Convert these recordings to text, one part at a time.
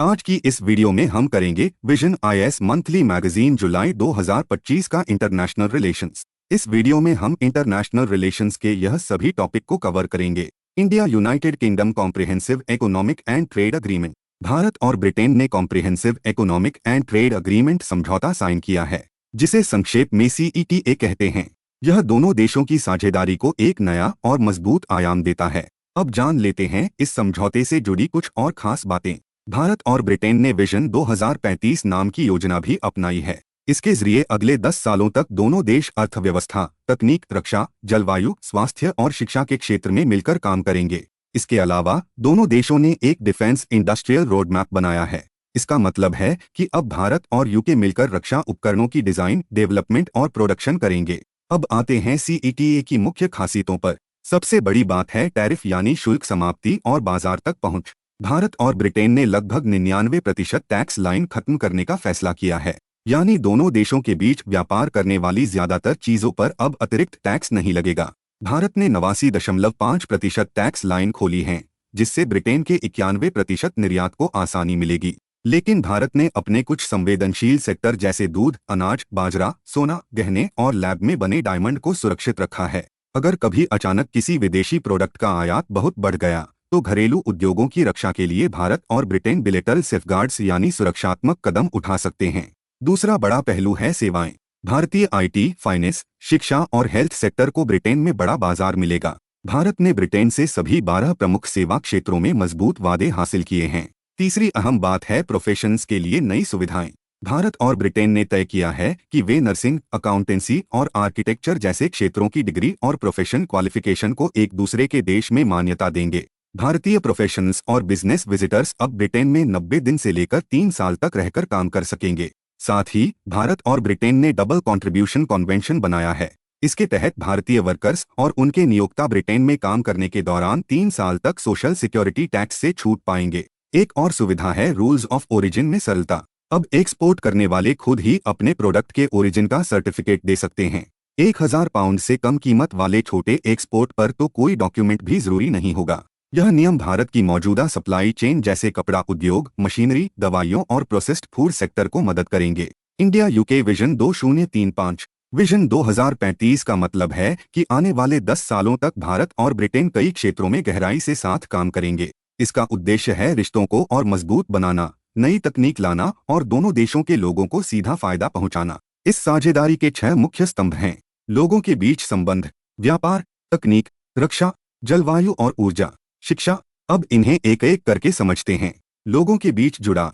आज की इस वीडियो में हम करेंगे विजन आईएएस मंथली मैगजीन जुलाई 2025 का इंटरनेशनल रिलेशंस। इस वीडियो में हम इंटरनेशनल रिलेशंस के यह सभी टॉपिक को कवर करेंगे। India United kingdom comprehensive economic and trade agreement. Bharat और ब्रिटेन ने comprehensive economic and trade agreement समझौता साइन किया है, जिसे संक्षेप में CETA कहते हैं। यह दोनों देशों की साझेदारी को एक नया और मजबूत आयाम देता है। अब जान लेते हैं इस समझौते से जुड़ी कुछ और खास बातें। भारत और ब्रिटेन ने विजन 2035 नाम की योजना भी अपनाई है। इसके जरिए अगले 10 सालों तक दोनों देश अर्थव्यवस्था, तकनीक, रक्षा, जलवायु, स्वास्थ्य और शिक्षा के क्षेत्र में मिलकर काम करेंगे। इसके अलावा दोनों देशों ने एक डिफेंस इंडस्ट्रियल रोड मैप बनाया है। इसका मतलब है कि अब भारत और यूके मिलकर रक्षा उपकरणों की डिजाइन, डेवलपमेंट और प्रोडक्शन करेंगे। अब आते हैं CETA की मुख्य खासियतों पर। सबसे बड़ी बात है टैरिफ यानी शुल्क समाप्ति और बाजार तक पहुंच। भारत और ब्रिटेन ने लगभग 99% टैक्स लाइन खत्म करने का फैसला किया है, यानी दोनों देशों के बीच व्यापार करने वाली ज्यादातर चीजों पर अब अतिरिक्त टैक्स नहीं लगेगा। भारत ने 89.5% टैक्स लाइन खोली है, जिससे ब्रिटेन के 91% निर्यात को आसानी मिलेगी। लेकिन भारत ने अपने कुछ संवेदनशील सेक्टर जैसे दूध, अनाज, बाजरा, सोना, गहने और लैब में बने डायमंड को सुरक्षित रखा है। अगर कभी अचानक किसी विदेशी प्रोडक्ट का आयात बहुत बढ़ गया तो घरेलू उद्योगों की रक्षा के लिए भारत और ब्रिटेन बिलेटरल सेफगार्ड्स यानी सुरक्षात्मक कदम उठा सकते हैं। दूसरा बड़ा पहलू है सेवाएं। भारतीय IT, फाइनेंस, शिक्षा और हेल्थ सेक्टर को ब्रिटेन में बड़ा बाजार मिलेगा। भारत ने ब्रिटेन से सभी 12 प्रमुख सेवा क्षेत्रों में मजबूत वादे हासिल किए हैं। तीसरी अहम बात है प्रोफेशंस के लिए नई सुविधाएं। भारत और ब्रिटेन ने तय किया है कि वे नर्सिंग, अकाउंटेंसी और आर्किटेक्चर जैसे क्षेत्रों की डिग्री और प्रोफेशन क्वालिफिकेशन को एक दूसरे के देश में मान्यता देंगे। भारतीय प्रोफेशनल्स और बिजनेस विजिटर्स अब ब्रिटेन में 90 दिन से लेकर 3 साल तक रहकर काम कर सकेंगे। साथ ही भारत और ब्रिटेन ने डबल कंट्रीब्यूशन कन्वेंशन बनाया है। इसके तहत भारतीय वर्कर्स और उनके नियोक्ता ब्रिटेन में काम करने के दौरान 3 साल तक सोशल सिक्योरिटी टैक्स से छूट पाएंगे। एक और सुविधा है रूल्स ऑफ ओरिजिन में सरलता। अब एक्सपोर्ट करने वाले खुद ही अपने प्रोडक्ट के ओरिजिन का सर्टिफिकेट दे सकते हैं। 1000 पाउंड से कम कीमत वाले छोटे एक्सपोर्ट पर तो कोई डॉक्यूमेंट भी जरूरी नहीं होगा। यह नियम भारत की मौजूदा सप्लाई चेन जैसे कपड़ा उद्योग, मशीनरी, दवाइयों और प्रोसेस्ड फूड सेक्टर को मदद करेंगे। India UK vision 2035। विजन 2035 का मतलब है कि आने वाले 10 सालों तक भारत और ब्रिटेन कई क्षेत्रों में गहराई से साथ काम करेंगे। इसका उद्देश्य है रिश्तों को और मजबूत बनाना, नई तकनीक लाना और दोनों देशों के लोगों को सीधा फायदा पहुंचाना। इस साझेदारी के 6 मुख्य स्तंभ हैं। लोगों के बीच संबंध, व्यापार, तकनीक, रक्षा, जलवायु और ऊर्जा, शिक्षा। अब इन्हें एक एक करके समझते हैं। लोगों के बीच जुड़ा।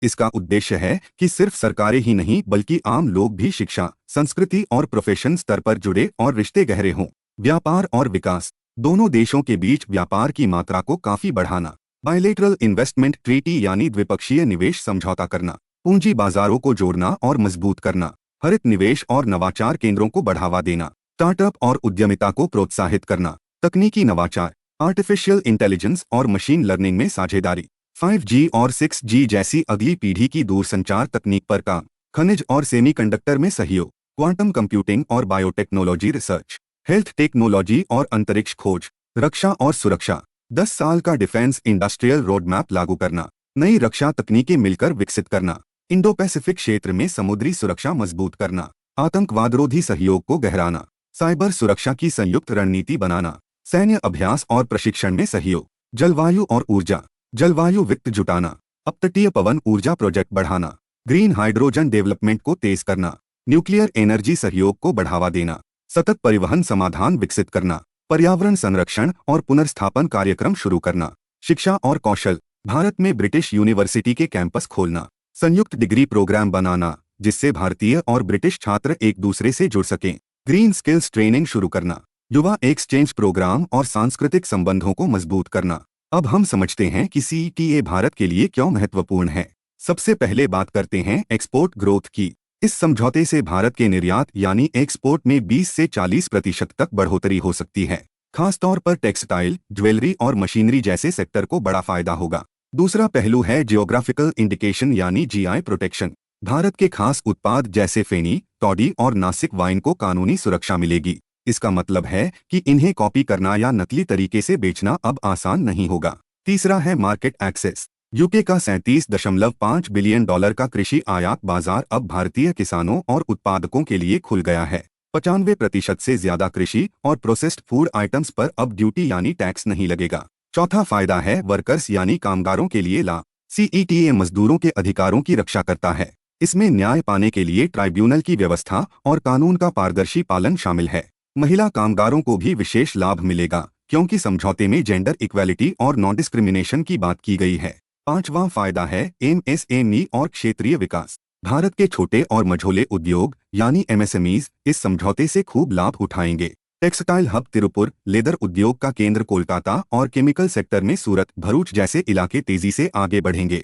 इसका उद्देश्य है कि सिर्फ सरकारें ही नहीं बल्कि आम लोग भी शिक्षा, संस्कृति और प्रोफेशन स्तर पर जुड़े और रिश्ते गहरे हों। व्यापार और विकास। दोनों देशों के बीच व्यापार की मात्रा को काफी बढ़ाना। बायलेटरल इन्वेस्टमेंट ट्रीटी यानी द्विपक्षीय निवेश समझौता करना। पूंजी बाजारों को जोड़ना और मजबूत करना। हरित निवेश और नवाचार केंद्रों को बढ़ावा देना। स्टार्टअप और उद्यमिता को प्रोत्साहित करना। तकनीकी नवाचार, आर्टिफिशियल इंटेलिजेंस और मशीन लर्निंग में साझेदारी। 5G और 6G जैसी अगली पीढ़ी की दूरसंचार तकनीक पर काम। खनिज और सेमीकंडक्टर में सहयोग। क्वांटम कंप्यूटिंग और बायोटेक्नोलॉजी रिसर्च। हेल्थ टेक्नोलॉजी और अंतरिक्ष खोज। रक्षा और सुरक्षा। 10 साल का डिफेंस इंडस्ट्रियल रोड मैप लागू करना। नई रक्षा तकनीकें मिलकर विकसित करना। इंडो पैसिफिक क्षेत्र में समुद्री सुरक्षा मजबूत करना। आतंकवादरोधी सहयोग को गहराना। साइबर सुरक्षा की संयुक्त रणनीति बनाना। सैन्य अभ्यास और प्रशिक्षण में सहयोग। जलवायु और ऊर्जा। जलवायु वित्त जुटाना। अपतटीय पवन ऊर्जा प्रोजेक्ट बढ़ाना। ग्रीन हाइड्रोजन डेवलपमेंट को तेज करना। न्यूक्लियर एनर्जी सहयोग को बढ़ावा देना। सतत परिवहन समाधान विकसित करना। पर्यावरण संरक्षण और पुनर्स्थापन कार्यक्रम शुरू करना। शिक्षा और कौशल। भारत में ब्रिटिश यूनिवर्सिटी के कैंपस खोलना। संयुक्त डिग्री प्रोग्राम बनाना, जिससे भारतीय और ब्रिटिश छात्र एक दूसरे से जुड़ सकें। ग्रीन स्किल्स ट्रेनिंग शुरू करना। युवा एक्सचेंज प्रोग्राम और सांस्कृतिक संबंधों को मजबूत करना। अब हम समझते हैं कि CETA भारत के लिए क्यों महत्वपूर्ण है। सबसे पहले बात करते हैं एक्सपोर्ट ग्रोथ की। इस समझौते से भारत के निर्यात यानी एक्सपोर्ट में 20 से 40% तक बढ़ोतरी हो सकती है। खासतौर पर टेक्सटाइल, ज्वेलरी और मशीनरी जैसे सेक्टर को बड़ा फायदा होगा। दूसरा पहलू है जियोग्राफिकल इंडिकेशन यानी GI प्रोटेक्शन। भारत के खास उत्पाद जैसे फेनी, टॉडी और नासिक वाइन को कानूनी सुरक्षा मिलेगी। इसका मतलब है कि इन्हें कॉपी करना या नकली तरीके से बेचना अब आसान नहीं होगा। तीसरा है मार्केट एक्सेस। यूके का 37.5 बिलियन डॉलर का कृषि आयात बाजार अब भारतीय किसानों और उत्पादकों के लिए खुल गया है। 95% से ज्यादा कृषि और प्रोसेस्ड फूड आइटम्स पर अब ड्यूटी यानी टैक्स नहीं लगेगा। चौथा फायदा है वर्कर्स यानी कामगारों के लिए ला। सीईटीए मजदूरों के अधिकारों की रक्षा करता है। इसमें न्याय पाने के लिए ट्राइब्यूनल की व्यवस्था और कानून का पारदर्शी पालन शामिल है। महिला कामगारों को भी विशेष लाभ मिलेगा क्योंकि समझौते में जेंडर इक्वेलिटी और नॉन डिस्क्रिमिनेशन की बात की गई है। पांचवा फायदा है एमएसएमई और क्षेत्रीय विकास। भारत के छोटे और मझोले उद्योग यानी एमएसएमईज इस समझौते से खूब लाभ उठाएंगे। टेक्सटाइल हब तिरुपुर, लेदर उद्योग का केंद्र कोलकाता और केमिकल सेक्टर में सूरत, भरूच जैसे इलाके तेजी से आगे बढ़ेंगे।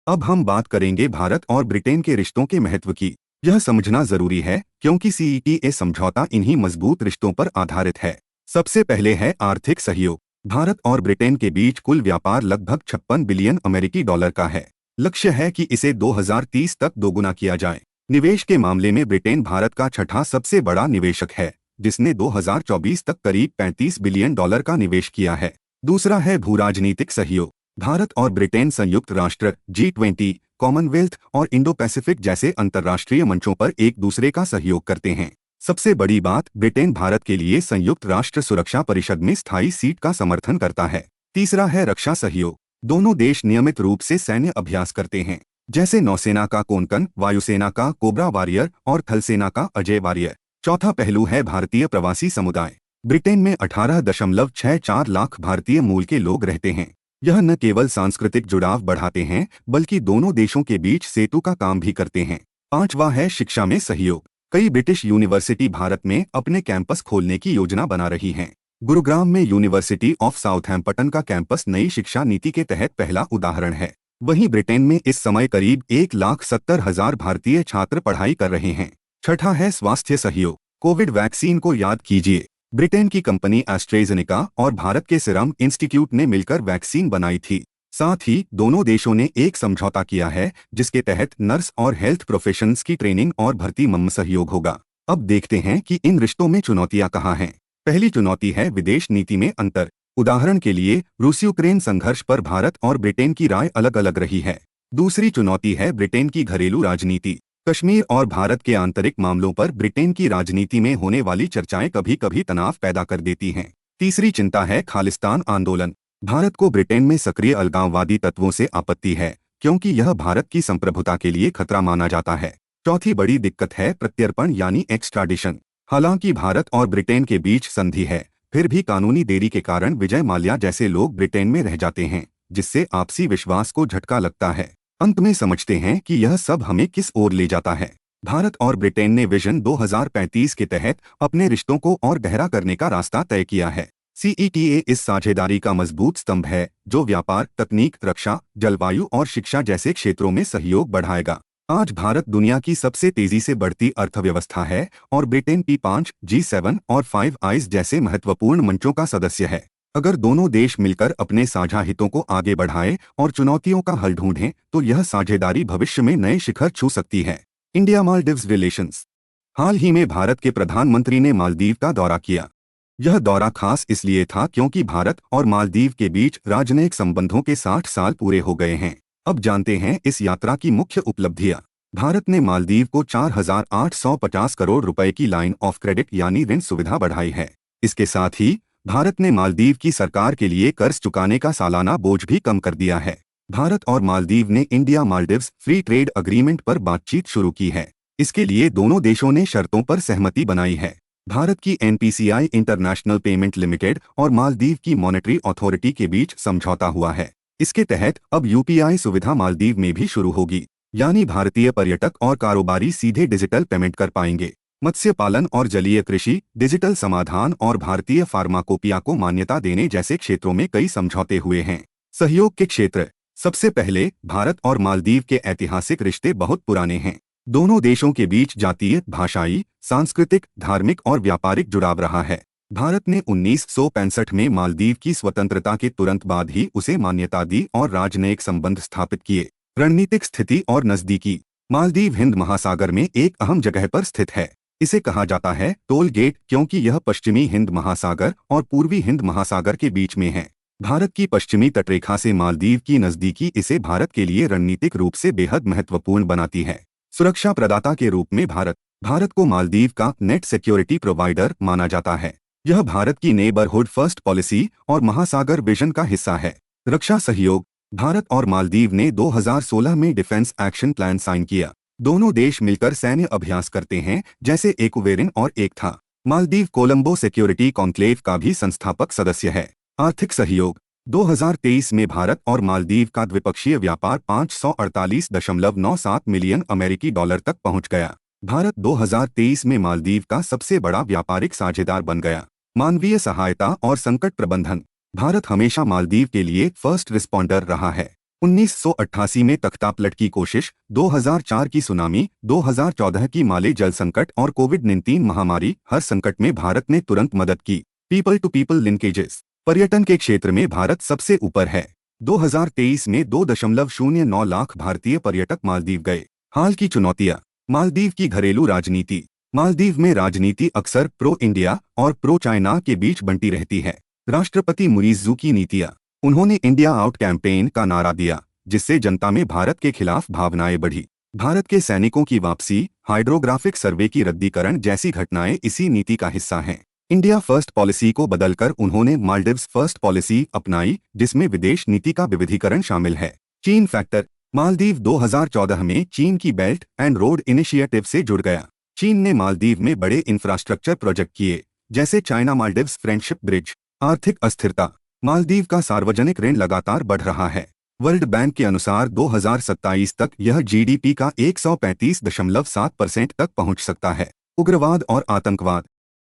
अब हम बात करेंगे भारत और ब्रिटेन के रिश्तों के महत्व की। यह समझना जरूरी है क्योंकि सीईटीए समझौता इन्हीं मजबूत रिश्तों पर आधारित है। सबसे पहले है आर्थिक सहयोग। भारत और ब्रिटेन के बीच कुल व्यापार लगभग 56 बिलियन अमेरिकी डॉलर का है। लक्ष्य है कि इसे 2030 तक दोगुना किया जाए। निवेश के मामले में ब्रिटेन भारत का छठा सबसे बड़ा निवेशक है, जिसने 2024 तक करीब 35 बिलियन डॉलर का निवेश किया है। दूसरा है भू राजनीतिक सहयोग। भारत और ब्रिटेन संयुक्त राष्ट्र, G20, कॉमनवेल्थ और इंडो पैसिफिक जैसे अंतर्राष्ट्रीय मंचों पर एक दूसरे का सहयोग करते हैं। सबसे बड़ी बात, ब्रिटेन भारत के लिए संयुक्त राष्ट्र सुरक्षा परिषद में स्थायी सीट का समर्थन करता है। तीसरा है रक्षा सहयोग। दोनों देश नियमित रूप से सैन्य अभ्यास करते हैं, जैसे नौसेना का कोंकण, वायुसेना का कोबरा वॉरियर और थलसेना का अजय वॉरियर। चौथा पहलू है भारतीय प्रवासी समुदाय। ब्रिटेन में 18.64 लाख भारतीय मूल के लोग रहते हैं। यह न केवल सांस्कृतिक जुड़ाव बढ़ाते हैं बल्कि दोनों देशों के बीच सेतु का काम भी करते हैं। पांचवा है शिक्षा में सहयोग। कई ब्रिटिश यूनिवर्सिटी भारत में अपने कैंपस खोलने की योजना बना रही हैं। गुरुग्राम में यूनिवर्सिटी ऑफ साउथहैम्पटन का कैंपस नई शिक्षा नीति के तहत पहला उदाहरण है। वहीं ब्रिटेन में इस समय करीब 1,70,000 भारतीय छात्र पढ़ाई कर रहे हैं। छठा है स्वास्थ्य सहयोग। कोविड वैक्सीन को याद कीजिए। ब्रिटेन की कंपनी एस्ट्रेजेनेका और भारत के सीरम इंस्टीट्यूट ने मिलकर वैक्सीन बनाई थी। साथ ही दोनों देशों ने एक समझौता किया है जिसके तहत नर्स और हेल्थ प्रोफेशनल्स की ट्रेनिंग और भर्ती में सहयोग होगा। अब देखते हैं कि इन रिश्तों में चुनौतियां कहाँ हैं। पहली चुनौती है विदेश नीति में अंतर। उदाहरण के लिए रूस यूक्रेन संघर्ष पर भारत और ब्रिटेन की राय अलग अलग रही है। दूसरी चुनौती है ब्रिटेन की घरेलू राजनीति। कश्मीर और भारत के आंतरिक मामलों पर ब्रिटेन की राजनीति में होने वाली चर्चाएं कभी कभी तनाव पैदा कर देती हैं। तीसरी चिंता है खालिस्तान आंदोलन। भारत को ब्रिटेन में सक्रिय अलगाववादी तत्वों से आपत्ति है क्योंकि यह भारत की संप्रभुता के लिए खतरा माना जाता है। चौथी बड़ी दिक्कत है प्रत्यर्पण यानी एक्स्ट्राडिशन। हालांकि भारत और ब्रिटेन के बीच संधि है, फिर भी कानूनी देरी के कारण विजय माल्या जैसे लोग ब्रिटेन में रह जाते हैं, जिससे आपसी विश्वास को झटका लगता है। अंत में समझते हैं कि यह सब हमें किस ओर ले जाता है। भारत और ब्रिटेन ने विजन 2035 के तहत अपने रिश्तों को और गहरा करने का रास्ता तय किया है। सीईटीए इस साझेदारी का मजबूत स्तंभ है जो व्यापार, तकनीक, रक्षा, जलवायु और शिक्षा जैसे क्षेत्रों में सहयोग बढ़ाएगा। आज भारत दुनिया की सबसे तेजी से बढ़ती अर्थव्यवस्था है और ब्रिटेन P5, G7 और 5 आइज जैसे महत्वपूर्ण मंचों का सदस्य है। अगर दोनों देश मिलकर अपने साझा हितों को आगे बढ़ाएं और चुनौतियों का हल ढूंढें तो यह साझेदारी भविष्य में नए शिखर छू सकती है। India Maldives relations. हाल ही में भारत के प्रधानमंत्री ने मालदीव का दौरा किया। यह दौरा खास इसलिए था क्योंकि भारत और मालदीव के बीच राजनयिक संबंधों के 60 साल पूरे हो गए हैं। अब जानते हैं इस यात्रा की मुख्य उपलब्धियां। भारत ने मालदीव को 4,850 करोड़ रुपए की लाइन ऑफ क्रेडिट यानी ऋण सुविधा बढ़ाई है। इसके साथ ही भारत ने मालदीव की सरकार के लिए कर्ज चुकाने का सालाना बोझ भी कम कर दिया है। भारत और मालदीव ने India Maldives free trade agreement पर बातचीत शुरू की है। इसके लिए दोनों देशों ने शर्तों पर सहमति बनाई है। भारत की NPCI इंटरनेशनल पेमेंट लिमिटेड और मालदीव की मॉनेटरी अथॉरिटी के बीच समझौता हुआ है। इसके तहत अब UPI सुविधा मालदीव में भी शुरू होगी, यानी भारतीय पर्यटक और कारोबारी सीधे डिजिटल पेमेंट कर पाएंगे। मत्स्य पालन और जलीय कृषि, डिजिटल समाधान और भारतीय फार्माकोपिया को मान्यता देने जैसे क्षेत्रों में कई समझौते हुए हैं। सहयोग के क्षेत्र। सबसे पहले भारत और मालदीव के ऐतिहासिक रिश्ते बहुत पुराने हैं। दोनों देशों के बीच जातीय, भाषाई, सांस्कृतिक, धार्मिक और व्यापारिक जुड़ाव रहा है। भारत ने 1965 में मालदीव की स्वतंत्रता के तुरंत बाद ही उसे मान्यता दी और राजनयिक संबंध स्थापित किए। रणनीतिक स्थिति और नजदीकी। मालदीव हिंद महासागर में एक अहम जगह पर स्थित है। इसे कहा जाता है टोल गेट क्योंकि यह पश्चिमी हिंद महासागर और पूर्वी हिंद महासागर के बीच में है। भारत की पश्चिमी तटरेखा से मालदीव की नजदीकी इसे भारत के लिए रणनीतिक रूप से बेहद महत्वपूर्ण बनाती है। सुरक्षा प्रदाता के रूप में भारत को मालदीव का नेट सिक्योरिटी प्रोवाइडर माना जाता है। यह भारत की नेबरहुड फर्स्ट पॉलिसी और महासागर विजन का हिस्सा है। रक्षा सहयोग। भारत और मालदीव ने 2016 में डिफेंस एक्शन प्लान साइन किया। दोनों देश मिलकर सैन्य अभ्यास करते हैं, जैसे एक्वेरिन और एक था। मालदीव कोलंबो सिक्योरिटी कॉन्क्लेव का भी संस्थापक सदस्य है। आर्थिक सहयोग। 2023 में भारत और मालदीव का द्विपक्षीय व्यापार 548.97 मिलियन अमेरिकी डॉलर तक पहुंच गया। भारत 2023 में मालदीव का सबसे बड़ा व्यापारिक साझेदार बन गया। मानवीय सहायता और संकट प्रबंधन। भारत हमेशा मालदीव के लिए फर्स्ट रिस्पॉन्डर रहा है। 1988 में तख्तापलट की कोशिश, 2004 की सुनामी, 2014 की माले जल संकट और कोविड-19 महामारी, हर संकट में भारत ने तुरंत मदद की। People to people linkages. पर्यटन के क्षेत्र में भारत सबसे ऊपर है। 2023 में 2.09 लाख भारतीय पर्यटक मालदीव गए। हाल की चुनौतियां। मालदीव की घरेलू राजनीति। मालदीव में राजनीति अक्सर प्रो इंडिया और प्रो चाइना के बीच बंटी रहती है। राष्ट्रपति मुइज़्ज़ू की नीतियां। उन्होंने इंडिया आउट कैंपेन का नारा दिया, जिससे जनता में भारत के खिलाफ भावनाएं बढ़ी। भारत के सैनिकों की वापसी, हाइड्रोग्राफिक सर्वे की रद्दीकरण जैसी घटनाएं इसी नीति का हिस्सा हैं। इंडिया फर्स्ट पॉलिसी को बदलकर उन्होंने मालदीव्स फर्स्ट पॉलिसी अपनाई, जिसमें विदेश नीति का विविधीकरण शामिल है। चीन फैक्टर। मालदीव 2014 में चीन की बेल्ट एंड रोड इनिशिएटिव से जुड़ गया। चीन ने मालदीव में बड़े इंफ्रास्ट्रक्चर प्रोजेक्ट किए, जैसे चाइना मालदीव्स फ्रेंडशिप ब्रिज। आर्थिक अस्थिरता। मालदीव का सार्वजनिक ऋण लगातार बढ़ रहा है। वर्ल्ड बैंक के अनुसार 2027 तक यह जीडीपी का 135.7% तक पहुंच सकता है। उग्रवाद और आतंकवाद।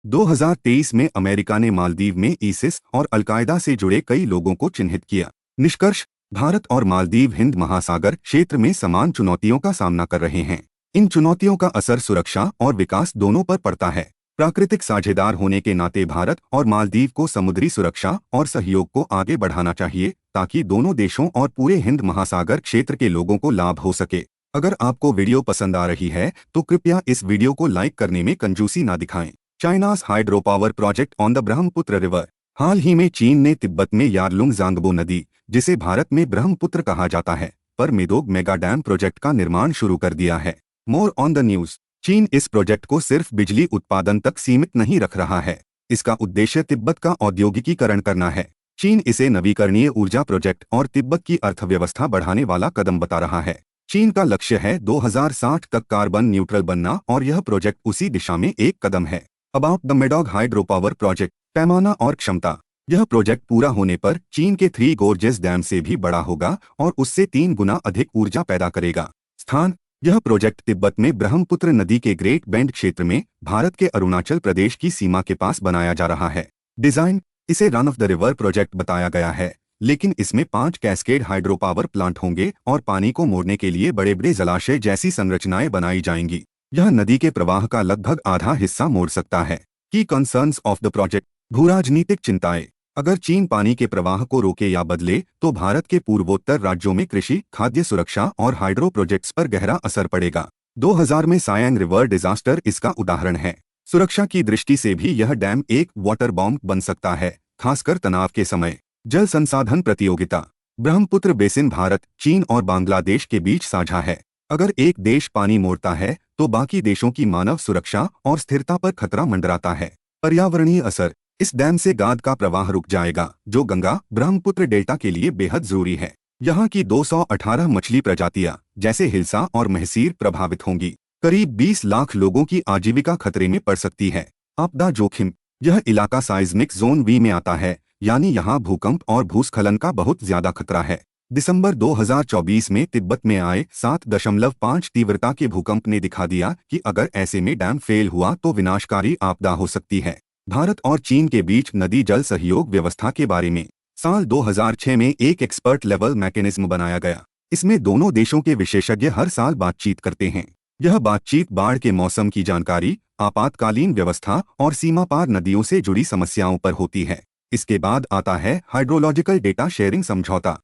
2023 में अमेरिका ने मालदीव में ISIS और अलकायदा से जुड़े कई लोगों को चिन्हित किया। निष्कर्ष। भारत और मालदीव हिंद महासागर क्षेत्र में समान चुनौतियों का सामना कर रहे हैं। इन चुनौतियों का असर सुरक्षा और विकास दोनों पर पड़ता है। प्राकृतिक साझेदार होने के नाते भारत और मालदीव को समुद्री सुरक्षा और सहयोग को आगे बढ़ाना चाहिए, ताकि दोनों देशों और पूरे हिंद महासागर क्षेत्र के लोगों को लाभ हो सके। अगर आपको वीडियो पसंद आ रही है तो कृपया इस वीडियो को लाइक करने में कंजूसी ना दिखाएं। China's hydro power project on the Brahmaputra river. हाल ही में चीन ने तिब्बत में यारलुंग जांगबो नदी, जिसे भारत में ब्रह्मपुत्र कहा जाता है, पर मेदोग मेगा डैम प्रोजेक्ट का निर्माण शुरू कर दिया है। More on the news. चीन इस प्रोजेक्ट को सिर्फ बिजली उत्पादन तक सीमित नहीं रख रहा है। इसका उद्देश्य तिब्बत का औद्योगिकीकरण करना है। चीन इसे नवीकरणीय ऊर्जा प्रोजेक्ट और तिब्बत की अर्थव्यवस्था बढ़ाने वाला कदम बता रहा है। चीन का लक्ष्य है 2060 तक कार्बन न्यूट्रल बनना, और यह प्रोजेक्ट उसी दिशा में एक कदम है। About the Medog hydro power project. पैमाना और क्षमता। यह प्रोजेक्ट पूरा होने पर चीन के थ्री गोर्जेस डैम से भी बड़ा होगा और उससे 3 गुना अधिक ऊर्जा पैदा करेगा। स्थान। यह प्रोजेक्ट तिब्बत में ब्रह्मपुत्र नदी के ग्रेट बेंड क्षेत्र में भारत के अरुणाचल प्रदेश की सीमा के पास बनाया जा रहा है। डिजाइन। इसे run of the river project बताया गया है, लेकिन इसमें 5 कैस्केड हाइड्रो पावर प्लांट होंगे और पानी को मोड़ने के लिए बड़े बड़े जलाशय जैसी संरचनाएं बनाई जाएंगी। यह नदी के प्रवाह का लगभग आधा हिस्सा मोड़ सकता है। की कंसर्न्स ऑफ द प्रोजेक्ट। भूराजनीतिक चिंताएं। अगर चीन पानी के प्रवाह को रोके या बदले तो भारत के पूर्वोत्तर राज्यों में कृषि, खाद्य सुरक्षा और हाइड्रो प्रोजेक्ट्स पर गहरा असर पड़ेगा। 2000 में सायांग रिवर डिजास्टर इसका उदाहरण है। सुरक्षा की दृष्टि से भी यह डैम एक वाटर बॉम्ब बन सकता है, खासकर तनाव के समय। जल संसाधन प्रतियोगिता। ब्रह्मपुत्र बेसिन भारत, चीन और बांग्लादेश के बीच साझा है। अगर एक देश पानी मोड़ता है तो बाकी देशों की मानव सुरक्षा और स्थिरता पर खतरा मंडराता है। पर्यावरणीय असर। इस डैम से गाद का प्रवाह रुक जाएगा, जो गंगा ब्रह्मपुत्र डेल्टा के लिए बेहद जरूरी है। यहाँ की 218 मछली प्रजातियां, जैसे हिल्सा और महसीर, प्रभावित होंगी। करीब 20 लाख लोगों की आजीविका खतरे में पड़ सकती है। आपदा जोखिम। यह इलाका साइज्मिक जोन V में आता है, यानी यहाँ भूकंप और भूस्खलन का बहुत ज्यादा खतरा है। दिसंबर 2024 में तिब्बत में आए 7.5 तीव्रता के भूकंप ने दिखा दिया कि अगर ऐसे में डैम फेल हुआ तो विनाशकारी आपदा हो सकती है। भारत और चीन के बीच नदी जल सहयोग व्यवस्था के बारे में साल 2006 में एक एक्सपर्ट लेवल मैकेनिज्म बनाया गया। इसमें दोनों देशों के विशेषज्ञ हर साल बातचीत करते हैं। यह बातचीत बाढ़ के मौसम की जानकारी, आपातकालीन व्यवस्था और सीमा पार नदियों से जुड़ी समस्याओं पर होती है। इसके बाद आता है हाइड्रोलॉजिकल डेटा शेयरिंग समझौता।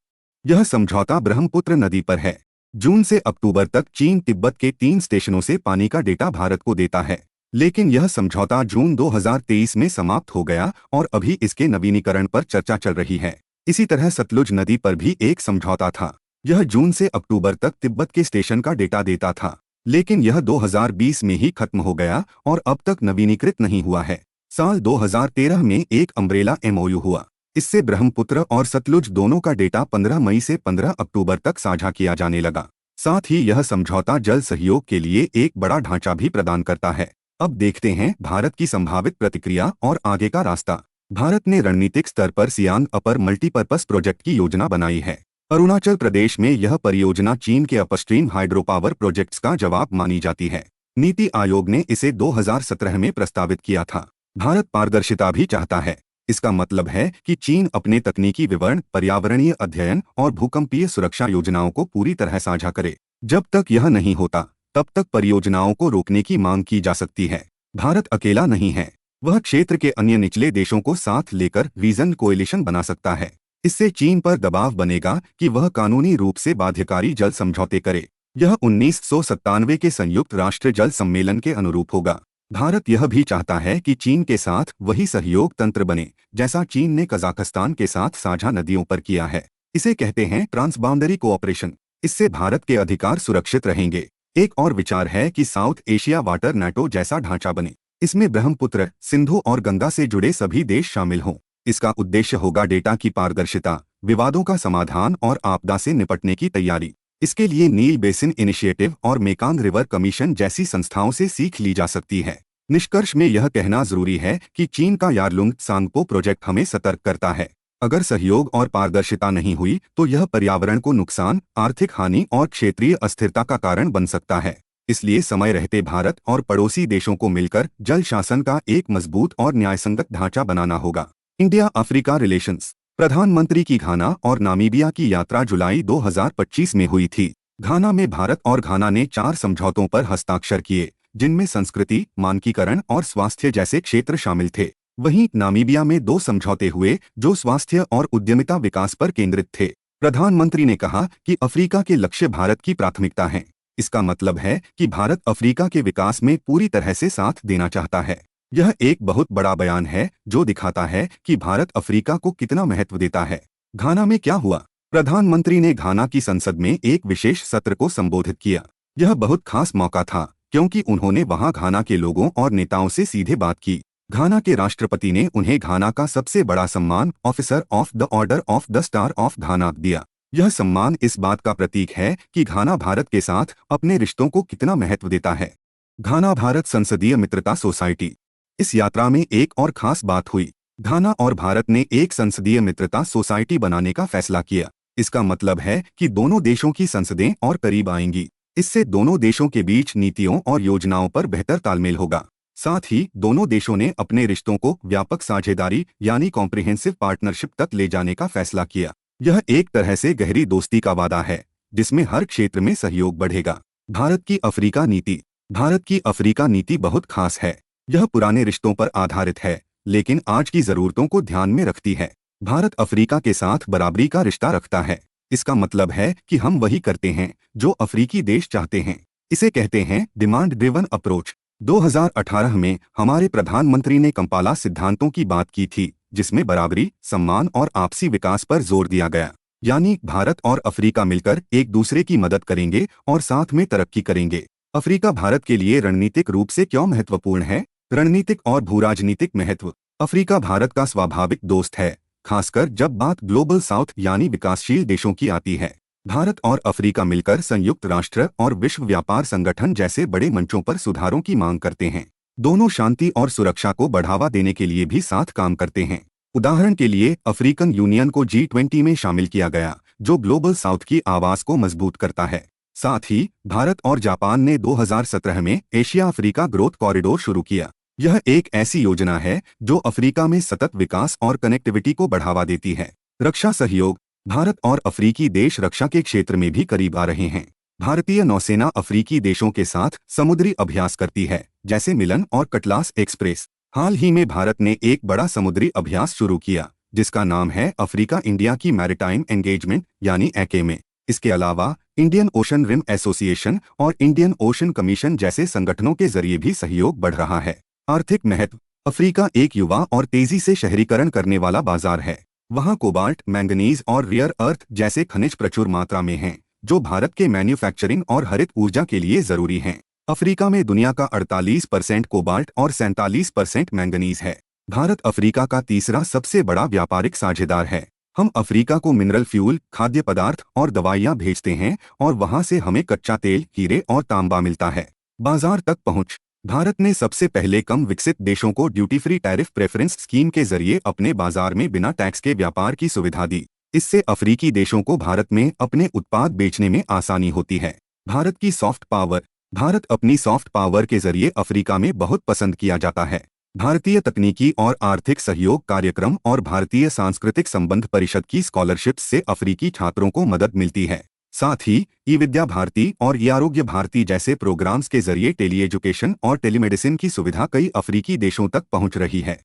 यह समझौता ब्रह्मपुत्र नदी पर है। जून से अक्टूबर तक चीन तिब्बत के 3 स्टेशनों से पानी का डेटा भारत को देता है, लेकिन यह समझौता जून 2023 में समाप्त हो गया और अभी इसके नवीनीकरण पर चर्चा चल रही है। इसी तरह सतलुज नदी पर भी एक समझौता था। यह जून से अक्टूबर तक तिब्बत के स्टेशन का डेटा देता था, लेकिन यह 2020 में ही खत्म हो गया और अब तक नवीनीकृत नहीं हुआ है। साल 2013 में एक अम्ब्रेला एमओयू हुआ। इससे ब्रह्मपुत्र और सतलुज दोनों का डेटा 15 मई से 15 अक्टूबर तक साझा किया जाने लगा। साथ ही यह समझौता जल सहयोग के लिए एक बड़ा ढांचा भी प्रदान करता है। अब देखते हैं भारत की संभावित प्रतिक्रिया और आगे का रास्ता। भारत ने रणनीतिक स्तर पर सियांग अपर मल्टीपर्पस प्रोजेक्ट की योजना बनाई है। अरुणाचल प्रदेश में यह परियोजना चीन के अपस्ट्रीम हाइड्रो पावर प्रोजेक्ट्स का जवाब मानी जाती है। नीति आयोग ने इसे 2017 में प्रस्तावित किया था। भारत पारदर्शिता भी चाहता है। इसका मतलब है कि चीन अपने तकनीकी विवरण, पर्यावरणीय अध्ययन और भूकंपीय सुरक्षा योजनाओं को पूरी तरह साझा करे। जब तक यह नहीं होता, तब तक परियोजनाओं को रोकने की मांग की जा सकती है। भारत अकेला नहीं है, वह क्षेत्र के अन्य निचले देशों को साथ लेकर रीजन कोएलिशन बना सकता है। इससे चीन पर दबाव बनेगा कि वह कानूनी रूप से बाध्यकारी जल समझौते करे। यह 1997 के संयुक्त राष्ट्र जल सम्मेलन के अनुरूप होगा। भारत यह भी चाहता है कि चीन के साथ वही सहयोग तंत्र बने जैसा चीन ने कजाकिस्तान के साथ साझा नदियों पर किया है। इसे कहते हैं ट्रांसबाउंडरी कोऑपरेशन। इससे भारत के अधिकार सुरक्षित रहेंगे। एक और विचार है कि साउथ एशिया वाटर नेटो जैसा ढांचा बने। इसमें ब्रह्मपुत्र, सिंधु और गंगा से जुड़े सभी देश शामिल हों। इसका उद्देश्य होगा डेटा की पारदर्शिता, विवादों का समाधान और आपदा से निपटने की तैयारी। इसके लिए नील बेसिन इनिशिएटिव और मेकांग रिवर कमीशन जैसी संस्थाओं से सीख ली जा सकती है। निष्कर्ष में यह कहना जरूरी है कि चीन का यारलुंग त्सांगपो प्रोजेक्ट हमें सतर्क करता है। अगर सहयोग और पारदर्शिता नहीं हुई तो यह पर्यावरण को नुकसान, आर्थिक हानि और क्षेत्रीय अस्थिरता का कारण बन सकता है। इसलिए समय रहते भारत और पड़ोसी देशों को मिलकर जल शासन का एक मजबूत और न्यायसंगत ढांचा बनाना होगा। India Africa relations. प्रधानमंत्री की घाना और नामीबिया की यात्रा जुलाई 2025 में हुई थी। घाना में भारत और घाना ने 4 समझौतों पर हस्ताक्षर किए, जिनमें संस्कृति, मानकीकरण और स्वास्थ्य जैसे क्षेत्र शामिल थे। वहीं नामीबिया में 2 समझौते हुए जो स्वास्थ्य और उद्यमिता विकास पर केंद्रित थे। प्रधानमंत्री ने कहा कि अफ्रीका के लक्ष्य भारत की प्राथमिकता हैं। इसका मतलब है कि भारत अफ्रीका के विकास में पूरी तरह से साथ देना चाहता है। यह एक बहुत बड़ा बयान है जो दिखाता है कि भारत अफ्रीका को कितना महत्व देता है। घाना में क्या हुआ? प्रधानमंत्री ने घाना की संसद में एक विशेष सत्र को संबोधित किया। यह बहुत खास मौका था क्योंकि उन्होंने वहां घाना के लोगों और नेताओं से सीधे बात की। घाना के राष्ट्रपति ने उन्हें घाना का सबसे बड़ा सम्मान officer of the order of the star of घाना दिया। यह सम्मान इस बात का प्रतीक है कि घाना भारत के साथ अपने रिश्तों को कितना महत्व देता है। घाना भारत संसदीय मित्रता सोसाइटी। इस यात्रा में एक और खास बात हुई। घाना और भारत ने एक संसदीय मित्रता सोसाइटी बनाने का फैसला किया। इसका मतलब है कि दोनों देशों की संसदें और करीब आएंगी। इससे दोनों देशों के बीच नीतियों और योजनाओं पर बेहतर तालमेल होगा। साथ ही दोनों देशों ने अपने रिश्तों को व्यापक साझेदारी यानी कॉम्प्रिहेंसिव पार्टनरशिप तक ले जाने का फैसला किया। यह एक तरह से गहरी दोस्ती का वादा है जिसमें हर क्षेत्र में सहयोग बढ़ेगा। भारत की अफ्रीका नीति। भारत की अफ्रीका नीति बहुत खास है। यह पुराने रिश्तों पर आधारित है लेकिन आज की जरूरतों को ध्यान में रखती है। भारत अफ्रीका के साथ बराबरी का रिश्ता रखता है। इसका मतलब है कि हम वही करते हैं जो अफ्रीकी देश चाहते हैं। इसे कहते हैं डिमांड ड्रिवन अप्रोच। 2018 में हमारे प्रधानमंत्री ने कंपाला सिद्धांतों की बात की थी जिसमें बराबरी, सम्मान और आपसी विकास पर जोर दिया गया। यानी भारत और अफ्रीका मिलकर एक दूसरे की मदद करेंगे और साथ में तरक्की करेंगे। अफ्रीका भारत के लिए रणनीतिक रूप से क्यों महत्वपूर्ण है? रणनीतिक और भूराजनीतिक महत्व। अफ्रीका भारत का स्वाभाविक दोस्त है, खासकर जब बात ग्लोबल साउथ यानी विकासशील देशों की आती है। भारत और अफ्रीका मिलकर संयुक्त राष्ट्र और विश्व व्यापार संगठन जैसे बड़े मंचों पर सुधारों की मांग करते हैं। दोनों शांति और सुरक्षा को बढ़ावा देने के लिए भी साथ काम करते हैं। उदाहरण के लिए अफ्रीकन यूनियन को G20 में शामिल किया गया जो ग्लोबल साउथ की आवाज को मजबूत करता है। साथ ही भारत और जापान ने 2017 में एशिया अफ्रीका ग्रोथ कॉरिडोर शुरू किया। यह एक ऐसी योजना है जो अफ्रीका में सतत विकास और कनेक्टिविटी को बढ़ावा देती है। रक्षा सहयोग। भारत और अफ्रीकी देश रक्षा के क्षेत्र में भी करीब आ रहे हैं। भारतीय नौसेना अफ्रीकी देशों के साथ समुद्री अभ्यास करती है जैसे मिलन और कटलास एक्सप्रेस। हाल ही में भारत ने एक बड़ा समुद्री अभ्यास शुरू किया जिसका नाम है अफ्रीका इंडिया की मैरिटाइम एंगेजमेंट यानी AKME। इसके अलावा इंडियन ओशन रिम एसोसिएशन और इंडियन ओशन कमीशन जैसे संगठनों के जरिए भी सहयोग बढ़ रहा है। आर्थिक महत्व। अफ्रीका एक युवा और तेजी से शहरीकरण करने वाला बाजार है। वहाँ कोबाल्ट, मैंगनीज और रेयर अर्थ जैसे खनिज प्रचुर मात्रा में हैं, जो भारत के मैन्युफैक्चरिंग और हरित ऊर्जा के लिए जरूरी हैं। अफ्रीका में दुनिया का 48% कोबाल्ट और 47% मैंगनीज है। भारत अफ्रीका का तीसरा सबसे बड़ा व्यापारिक साझेदार है। हम अफ्रीका को मिनरल फ्यूल, खाद्य पदार्थ और दवाइयाँ भेजते हैं और वहाँ से हमें कच्चा तेल, हीरे और तांबा मिलता है। बाजार तक पहुँच। भारत ने सबसे पहले कम विकसित देशों को duty free tariff preference scheme के जरिए अपने बाजार में बिना टैक्स के व्यापार की सुविधा दी। इससे अफ्रीकी देशों को भारत में अपने उत्पाद बेचने में आसानी होती है। भारत की सॉफ्ट पावर। भारत अपनी सॉफ्ट पावर के जरिए अफ्रीका में बहुत पसंद किया जाता है। भारतीय तकनीकी और आर्थिक सहयोग कार्यक्रम और भारतीय सांस्कृतिक संबंध परिषद की स्कॉलरशिप्स से अफ्रीकी छात्रों को मदद मिलती है। साथ ही ई विद्या भारती और ई आरोग्य भारती जैसे प्रोग्राम्स के जरिए टेली एजुकेशन और टेलीमेडिसिन की सुविधा कई अफ्रीकी देशों तक पहुंच रही है।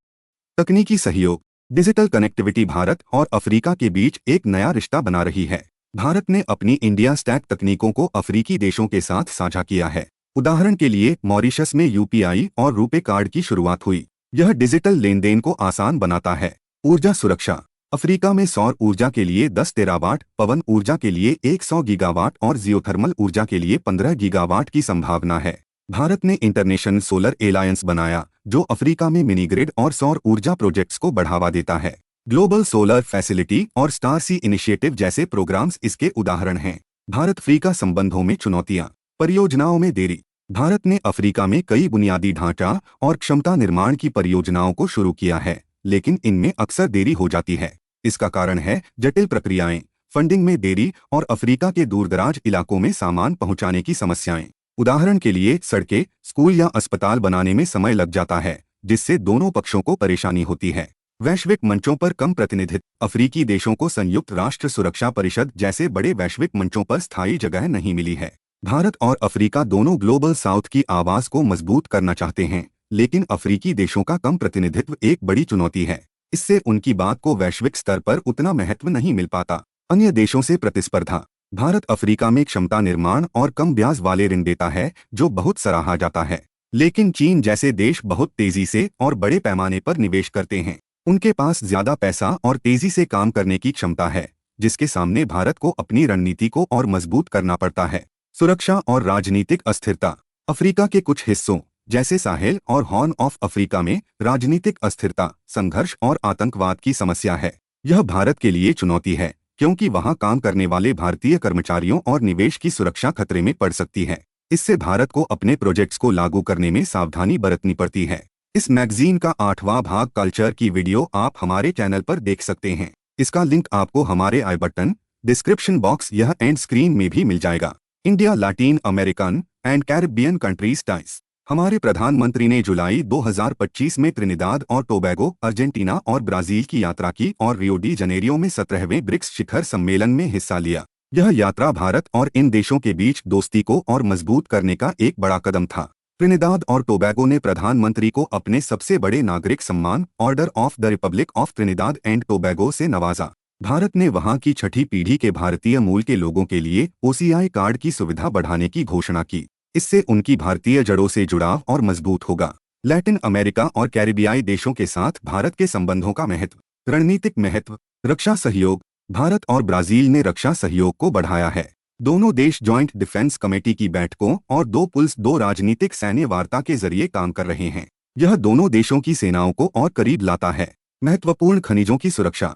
तकनीकी सहयोग। डिजिटल कनेक्टिविटी भारत और अफ्रीका के बीच एक नया रिश्ता बना रही है। भारत ने अपनी इंडिया स्टैक तकनीकों को अफ्रीकी देशों के साथ साझा किया है। उदाहरण के लिए मॉरिशस में यूपीआई और रुपे कार्ड की शुरुआत हुई। यह डिजिटल लेन देन को आसान बनाता है। ऊर्जा सुरक्षा। अफ्रीका में सौर ऊर्जा के लिए 10 टेरावाट, पवन ऊर्जा के लिए 100 गीगावाट और जियोथर्मल ऊर्जा के लिए 15 गीगावाट की संभावना है। भारत ने इंटरनेशनल सोलर एलायंस बनाया, जो अफ्रीका में मिनी ग्रिड और सौर ऊर्जा प्रोजेक्ट्स को बढ़ावा देता है। ग्लोबल सोलर फैसिलिटी और स्टार सी इनिशिएटिव जैसे प्रोग्राम्स इसके उदाहरण हैं। भारत अफ्रीका संबंधों में चुनौतियां। परियोजनाओं में देरी। भारत ने अफ्रीका में कई बुनियादी ढांचा और क्षमता निर्माण की परियोजनाओं को शुरू किया है, लेकिन इनमें अक्सर देरी हो जाती है। इसका कारण है जटिल प्रक्रियाएं, फंडिंग में देरी और अफ्रीका के दूरदराज इलाकों में सामान पहुंचाने की समस्याएं। उदाहरण के लिए सड़कें, स्कूल या अस्पताल बनाने में समय लग जाता है, जिससे दोनों पक्षों को परेशानी होती है। वैश्विक मंचों पर कम प्रतिनिधित्व। अफ्रीकी देशों को संयुक्त राष्ट्र सुरक्षा परिषद जैसे बड़े वैश्विक मंचों पर स्थायी जगह नहीं मिली है। भारत और अफ्रीका दोनों ग्लोबल साउथ की आवाज को मजबूत करना चाहते हैं, लेकिन अफ्रीकी देशों का कम प्रतिनिधित्व एक बड़ी चुनौती है। इससे उनकी बात को वैश्विक स्तर पर उतना महत्व नहीं मिल पाता। अन्य देशों से प्रतिस्पर्धा। भारत अफ्रीका में क्षमता निर्माण और कम ब्याज वाले ऋण देता है, जो बहुत सराहा जाता है। लेकिन चीन जैसे देश बहुत तेजी से और बड़े पैमाने पर निवेश करते हैं। उनके पास ज्यादा पैसा और तेजी से काम करने की क्षमता है, जिसके सामने भारत को अपनी रणनीति को और मजबूत करना पड़ता है। सुरक्षा और राजनीतिक अस्थिरता। अफ्रीका के कुछ हिस्सों जैसे साहेल और हॉर्न ऑफ अफ्रीका में राजनीतिक अस्थिरता, संघर्ष और आतंकवाद की समस्या है। यह भारत के लिए चुनौती है, क्योंकि वहां काम करने वाले भारतीय कर्मचारियों और निवेश की सुरक्षा खतरे में पड़ सकती है। इससे भारत को अपने प्रोजेक्ट्स को लागू करने में सावधानी बरतनी पड़ती है। इस मैगजीन का 8वां भाग कल्चर की वीडियो आप हमारे चैनल पर देख सकते हैं। इसका लिंक आपको हमारे आई बटन, डिस्क्रिप्शन बॉक्स या एंड स्क्रीन में भी मिल जाएगा। India, Latin American and Caribbean countries times. हमारे प्रधानमंत्री ने जुलाई 2025 में त्रिनिदाद और टोबैगो, अर्जेंटीना और ब्राजील की यात्रा की और रियो डी जनेरियो में 17वें ब्रिक्स शिखर सम्मेलन में हिस्सा लिया। यह यात्रा भारत और इन देशों के बीच दोस्ती को और मजबूत करने का एक बड़ा कदम था। त्रिनिदाद और टोबैगो ने प्रधानमंत्री को अपने सबसे बड़े नागरिक सम्मान order of the Republic of Trinidad and Tobago से नवाजा। भारत ने वहां की छठी पीढ़ी के भारतीय मूल के लोगों के लिए ओसीआई कार्ड की सुविधा बढ़ाने की घोषणा की। इससे उनकी भारतीय जड़ों से जुड़ाव और मजबूत होगा। लैटिन अमेरिका और कैरिबियाई देशों के साथ भारत के संबंधों का महत्व। रणनीतिक महत्व। रक्षा सहयोग। भारत और ब्राजील ने रक्षा सहयोग को बढ़ाया है। दोनों देश जॉइंट डिफेंस कमेटी की बैठकों और 2+2 राजनीतिक सैन्य वार्ता के जरिए काम कर रहे हैं। यह दोनों देशों की सेनाओं को और करीब लाता है। महत्वपूर्ण खनिजों की सुरक्षा।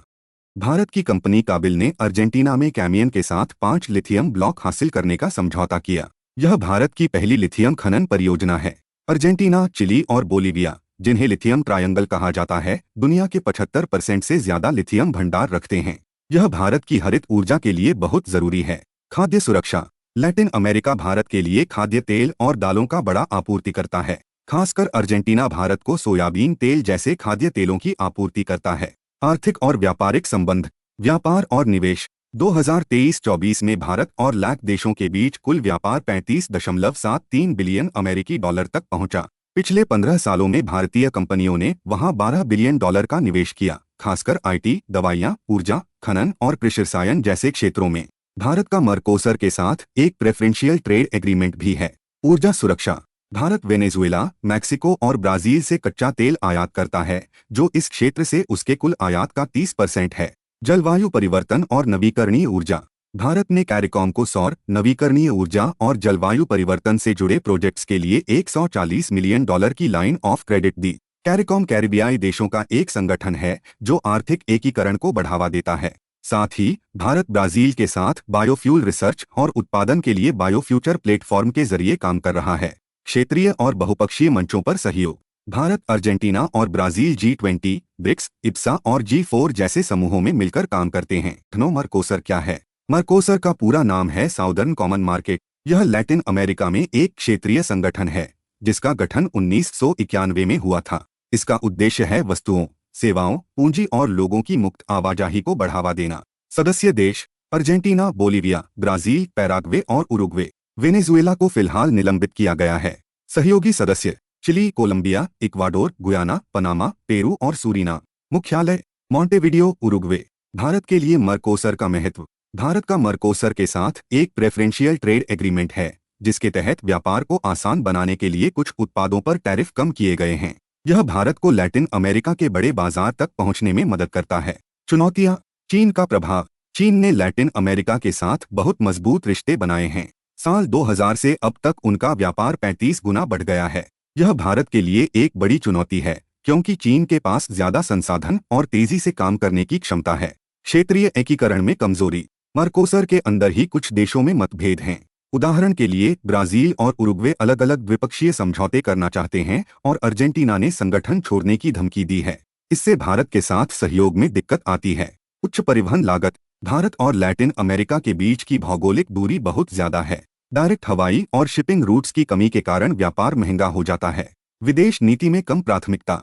भारत की कंपनी काबिल ने अर्जेंटीना में कैमियन के साथ 5 लिथियम ब्लॉक हासिल करने का समझौता किया। यह भारत की पहली लिथियम खनन परियोजना है। अर्जेंटीना, चिली और बोलीविया, जिन्हें लिथियम ट्रायंगल कहा जाता है, दुनिया के 75% से ज्यादा लिथियम भंडार रखते हैं। यह भारत की हरित ऊर्जा के लिए बहुत जरूरी है। खाद्य सुरक्षा। लैटिन अमेरिका भारत के लिए खाद्य तेल और दालों का बड़ा आपूर्तिकर्ता है। खासकर अर्जेंटीना भारत को सोयाबीन तेल जैसे खाद्य तेलों की आपूर्ति करता है। आर्थिक और व्यापारिक संबंध। व्यापार और निवेश। 2023-24 में भारत और लैक देशों के बीच कुल व्यापार 35.73 बिलियन अमेरिकी डॉलर तक पहुंचा। पिछले 15 सालों में भारतीय कंपनियों ने वहां 12 बिलियन डॉलर का निवेश किया, खासकर आईटी, दवाइयां, ऊर्जा, खनन और कृषि रसायन जैसे क्षेत्रों में। भारत का मर्कोसर के साथ एक प्रेफरेंशियल ट्रेड एग्रीमेंट भी है। ऊर्जा सुरक्षा। भारत वेनेजुएला, मैक्सिको और ब्राजील से कच्चा तेल आयात करता है, जो इस क्षेत्र से उसके कुल आयात का 30% है। जलवायु परिवर्तन और नवीकरणीय ऊर्जा। भारत ने कैरिकॉम को सौर, नवीकरणीय ऊर्जा और जलवायु परिवर्तन से जुड़े प्रोजेक्ट्स के लिए $140 मिलियन की लाइन ऑफ क्रेडिट दी। कैरिकॉम कैरिबियाई देशों का एक संगठन है जो आर्थिक एकीकरण को बढ़ावा देता है। साथ ही भारत ब्राजील के साथ बायोफ्यूल रिसर्च और उत्पादन के लिए बायोफ्यूचर प्लेटफॉर्म के जरिए काम कर रहा है। क्षेत्रीय और बहुपक्षीय मंचों पर सहयोग। भारत, अर्जेंटीना और ब्राजील G20, ब्रिक्स, इप्सा और G4 जैसे समूहों में मिलकर काम करते हैं। मरकोसर क्या है? मरकोसर का पूरा नाम है साउदर्न कॉमन मार्केट। यह लैटिन अमेरिका में एक क्षेत्रीय संगठन है जिसका गठन 1991 में हुआ था। इसका उद्देश्य है वस्तुओं, सेवाओं, पूंजी और लोगों की मुक्त आवाजाही को बढ़ावा देना। सदस्य देश: अर्जेंटीना, बोलीविया, ब्राजील, पैराग्वे और उरुग्वे। वेनेजुएला को फिलहाल निलंबित किया गया है। सहयोगी सदस्य: Chile, Colombia, Ecuador, Guyana, Panama, Peru और सूरीनाम। मुख्यालय: मॉन्टेविडियो, उरुग्वे। भारत के लिए मरकोसर का महत्व। भारत का मरकोसर के साथ एक प्रेफरेंशियल ट्रेड एग्रीमेंट है जिसके तहत व्यापार को आसान बनाने के लिए कुछ उत्पादों पर टैरिफ कम किए गए हैं। यह भारत को लैटिन अमेरिका के बड़े बाजार तक पहुंचने में मदद करता है। चुनौतियां: चीन का प्रभाव। चीन ने लैटिन अमेरिका के साथ बहुत मजबूत रिश्ते बनाए हैं। साल 2000 से अब तक उनका व्यापार 35 गुना बढ़ गया है। यह भारत के लिए एक बड़ी चुनौती है क्योंकि चीन के पास ज्यादा संसाधन और तेजी से काम करने की क्षमता है। क्षेत्रीय एकीकरण में कमजोरी। मरकोसर के अंदर ही कुछ देशों में मतभेद हैं। उदाहरण के लिए ब्राजील और उरुग्वे अलग अलग द्विपक्षीय समझौते करना चाहते हैं और अर्जेंटीना ने संगठन छोड़ने की धमकी दी है। इससे भारत के साथ सहयोग में दिक्कत आती है। उच्च परिवहन लागत। भारत और लैटिन अमेरिका के बीच की भौगोलिक दूरी बहुत ज्यादा है। डायरेक्ट हवाई और शिपिंग रूट्स की कमी के कारण व्यापार महंगा हो जाता है। विदेश नीति में कम प्राथमिकता।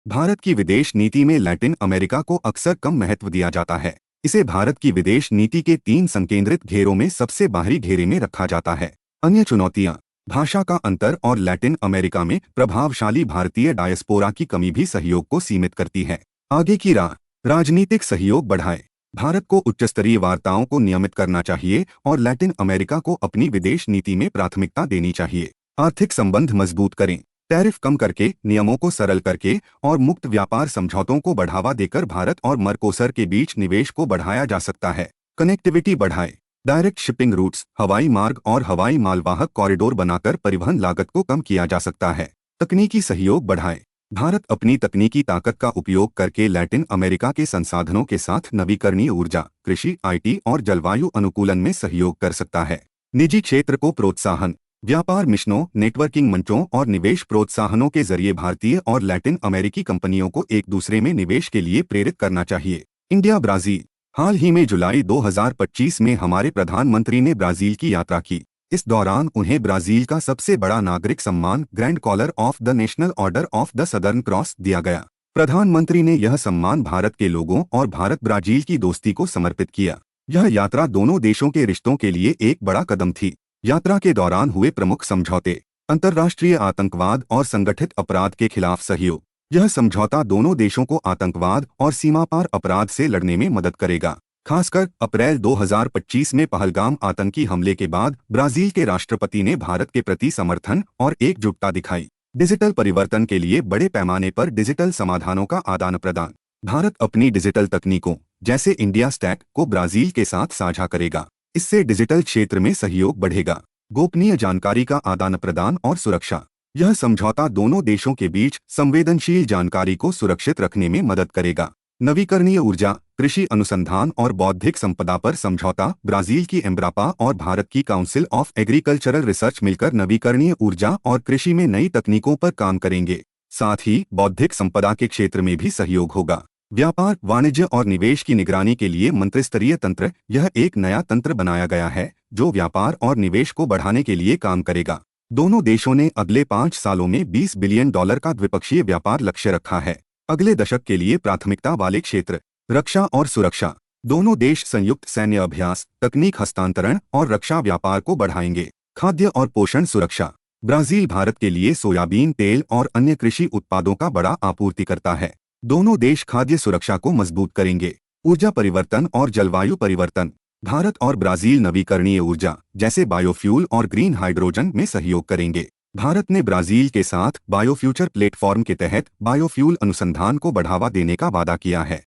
भारत की विदेश नीति में लैटिन अमेरिका को अक्सर कम महत्व दिया जाता है। इसे भारत की विदेश नीति के 3 संकेंद्रित घेरों में सबसे बाहरी घेरे में रखा जाता है। अन्य चुनौतियां: भाषा का अंतर और लैटिन अमेरिका में प्रभावशाली भारतीय डायस्पोरा की कमी भी सहयोग को सीमित करती है। आगे की राह: राजनीतिक सहयोग बढ़ाए। भारत को उच्चस्तरीय वार्ताओं को नियमित करना चाहिए और लैटिन अमेरिका को अपनी विदेश नीति में प्राथमिकता देनी चाहिए। आर्थिक संबंध मजबूत करें। टैरिफ कम करके, नियमों को सरल करके और मुक्त व्यापार समझौतों को बढ़ावा देकर भारत और मरकोसर के बीच निवेश को बढ़ाया जा सकता है। कनेक्टिविटी बढ़ाए। डायरेक्ट शिपिंग रूट्स, हवाई मार्ग और हवाई मालवाहक कॉरिडोर बनाकर परिवहन लागत को कम किया जा सकता है। तकनीकी सहयोग बढ़ाए। भारत अपनी तकनीकी ताकत का उपयोग करके लैटिन अमेरिका के संसाधनों के साथ नवीकरणीय ऊर्जा, कृषि, IT और जलवायु अनुकूलन में सहयोग कर सकता है। निजी क्षेत्र को प्रोत्साहन। व्यापार मिशनों, नेटवर्किंग मंचों और निवेश प्रोत्साहनों के जरिए भारतीय और लैटिन अमेरिकी कंपनियों को एक दूसरे में निवेश के लिए प्रेरित करना चाहिए। India Brazil. हाल ही में जुलाई 2025 में हमारे प्रधानमंत्री ने ब्राजील की यात्रा की। इस दौरान उन्हें ब्राजील का सबसे बड़ा नागरिक सम्मान grand collar of the national order of the southern cross दिया गया। प्रधानमंत्री ने यह सम्मान भारत के लोगों और भारत ब्राजील की दोस्ती को समर्पित किया। यह यात्रा दोनों देशों के रिश्तों के लिए एक बड़ा कदम थी। यात्रा के दौरान हुए प्रमुख समझौते: अंतर्राष्ट्रीय आतंकवाद और संगठित अपराध के खिलाफ सहयोग। यह समझौता दोनों देशों को आतंकवाद और सीमापार अपराध से लड़ने में मदद करेगा। खासकर अप्रैल 2025 में पहलगाम आतंकी हमले के बाद ब्राजील के राष्ट्रपति ने भारत के प्रति समर्थन और एकजुटता दिखाई। डिजिटल परिवर्तन के लिए बड़े पैमाने पर डिजिटल समाधानों का आदान प्रदान। भारत अपनी डिजिटल तकनीकों जैसे इंडिया स्टैक को ब्राजील के साथ साझा करेगा। इससे डिजिटल क्षेत्र में सहयोग बढ़ेगा। गोपनीय जानकारी का आदान प्रदान और सुरक्षा। यह समझौता दोनों देशों के बीच संवेदनशील जानकारी को सुरक्षित रखने में मदद करेगा। नवीकरणीय ऊर्जा, कृषि अनुसंधान और बौद्धिक संपदा पर समझौता। ब्राजील की एम्ब्रापा और भारत की काउंसिल ऑफ एग्रीकल्चरल रिसर्च मिलकर नवीकरणीय ऊर्जा और कृषि में नई तकनीकों पर काम करेंगे। साथ ही बौद्धिक संपदा के क्षेत्र में भी सहयोग होगा। व्यापार, वाणिज्य और निवेश की निगरानी के लिए मंत्रिस्तरीय तंत्र। यह एक नया तंत्र बनाया गया है जो व्यापार और निवेश को बढ़ाने के लिए काम करेगा। दोनों देशों ने अगले 5 सालों में $20 बिलियन का द्विपक्षीय व्यापार लक्ष्य रखा है। अगले दशक के लिए प्राथमिकता वाले क्षेत्र: रक्षा और सुरक्षा। दोनों देश संयुक्त सैन्य अभ्यास, तकनीक हस्तांतरण और रक्षा व्यापार को बढ़ाएंगे। खाद्य और पोषण सुरक्षा। ब्राजील भारत के लिए सोयाबीन तेल और अन्य कृषि उत्पादों का बड़ा आपूर्तिकर्ता है। दोनों देश खाद्य सुरक्षा को मजबूत करेंगे। ऊर्जा परिवर्तन और जलवायु परिवर्तन। भारत और ब्राजील नवीकरणीय ऊर्जा जैसे बायोफ्यूल और ग्रीन हाइड्रोजन में सहयोग करेंगे। भारत ने ब्राजील के साथ बायोफ्यूचर प्लेटफॉर्म के तहत बायोफ्यूल अनुसंधान को बढ़ावा देने का वादा किया है।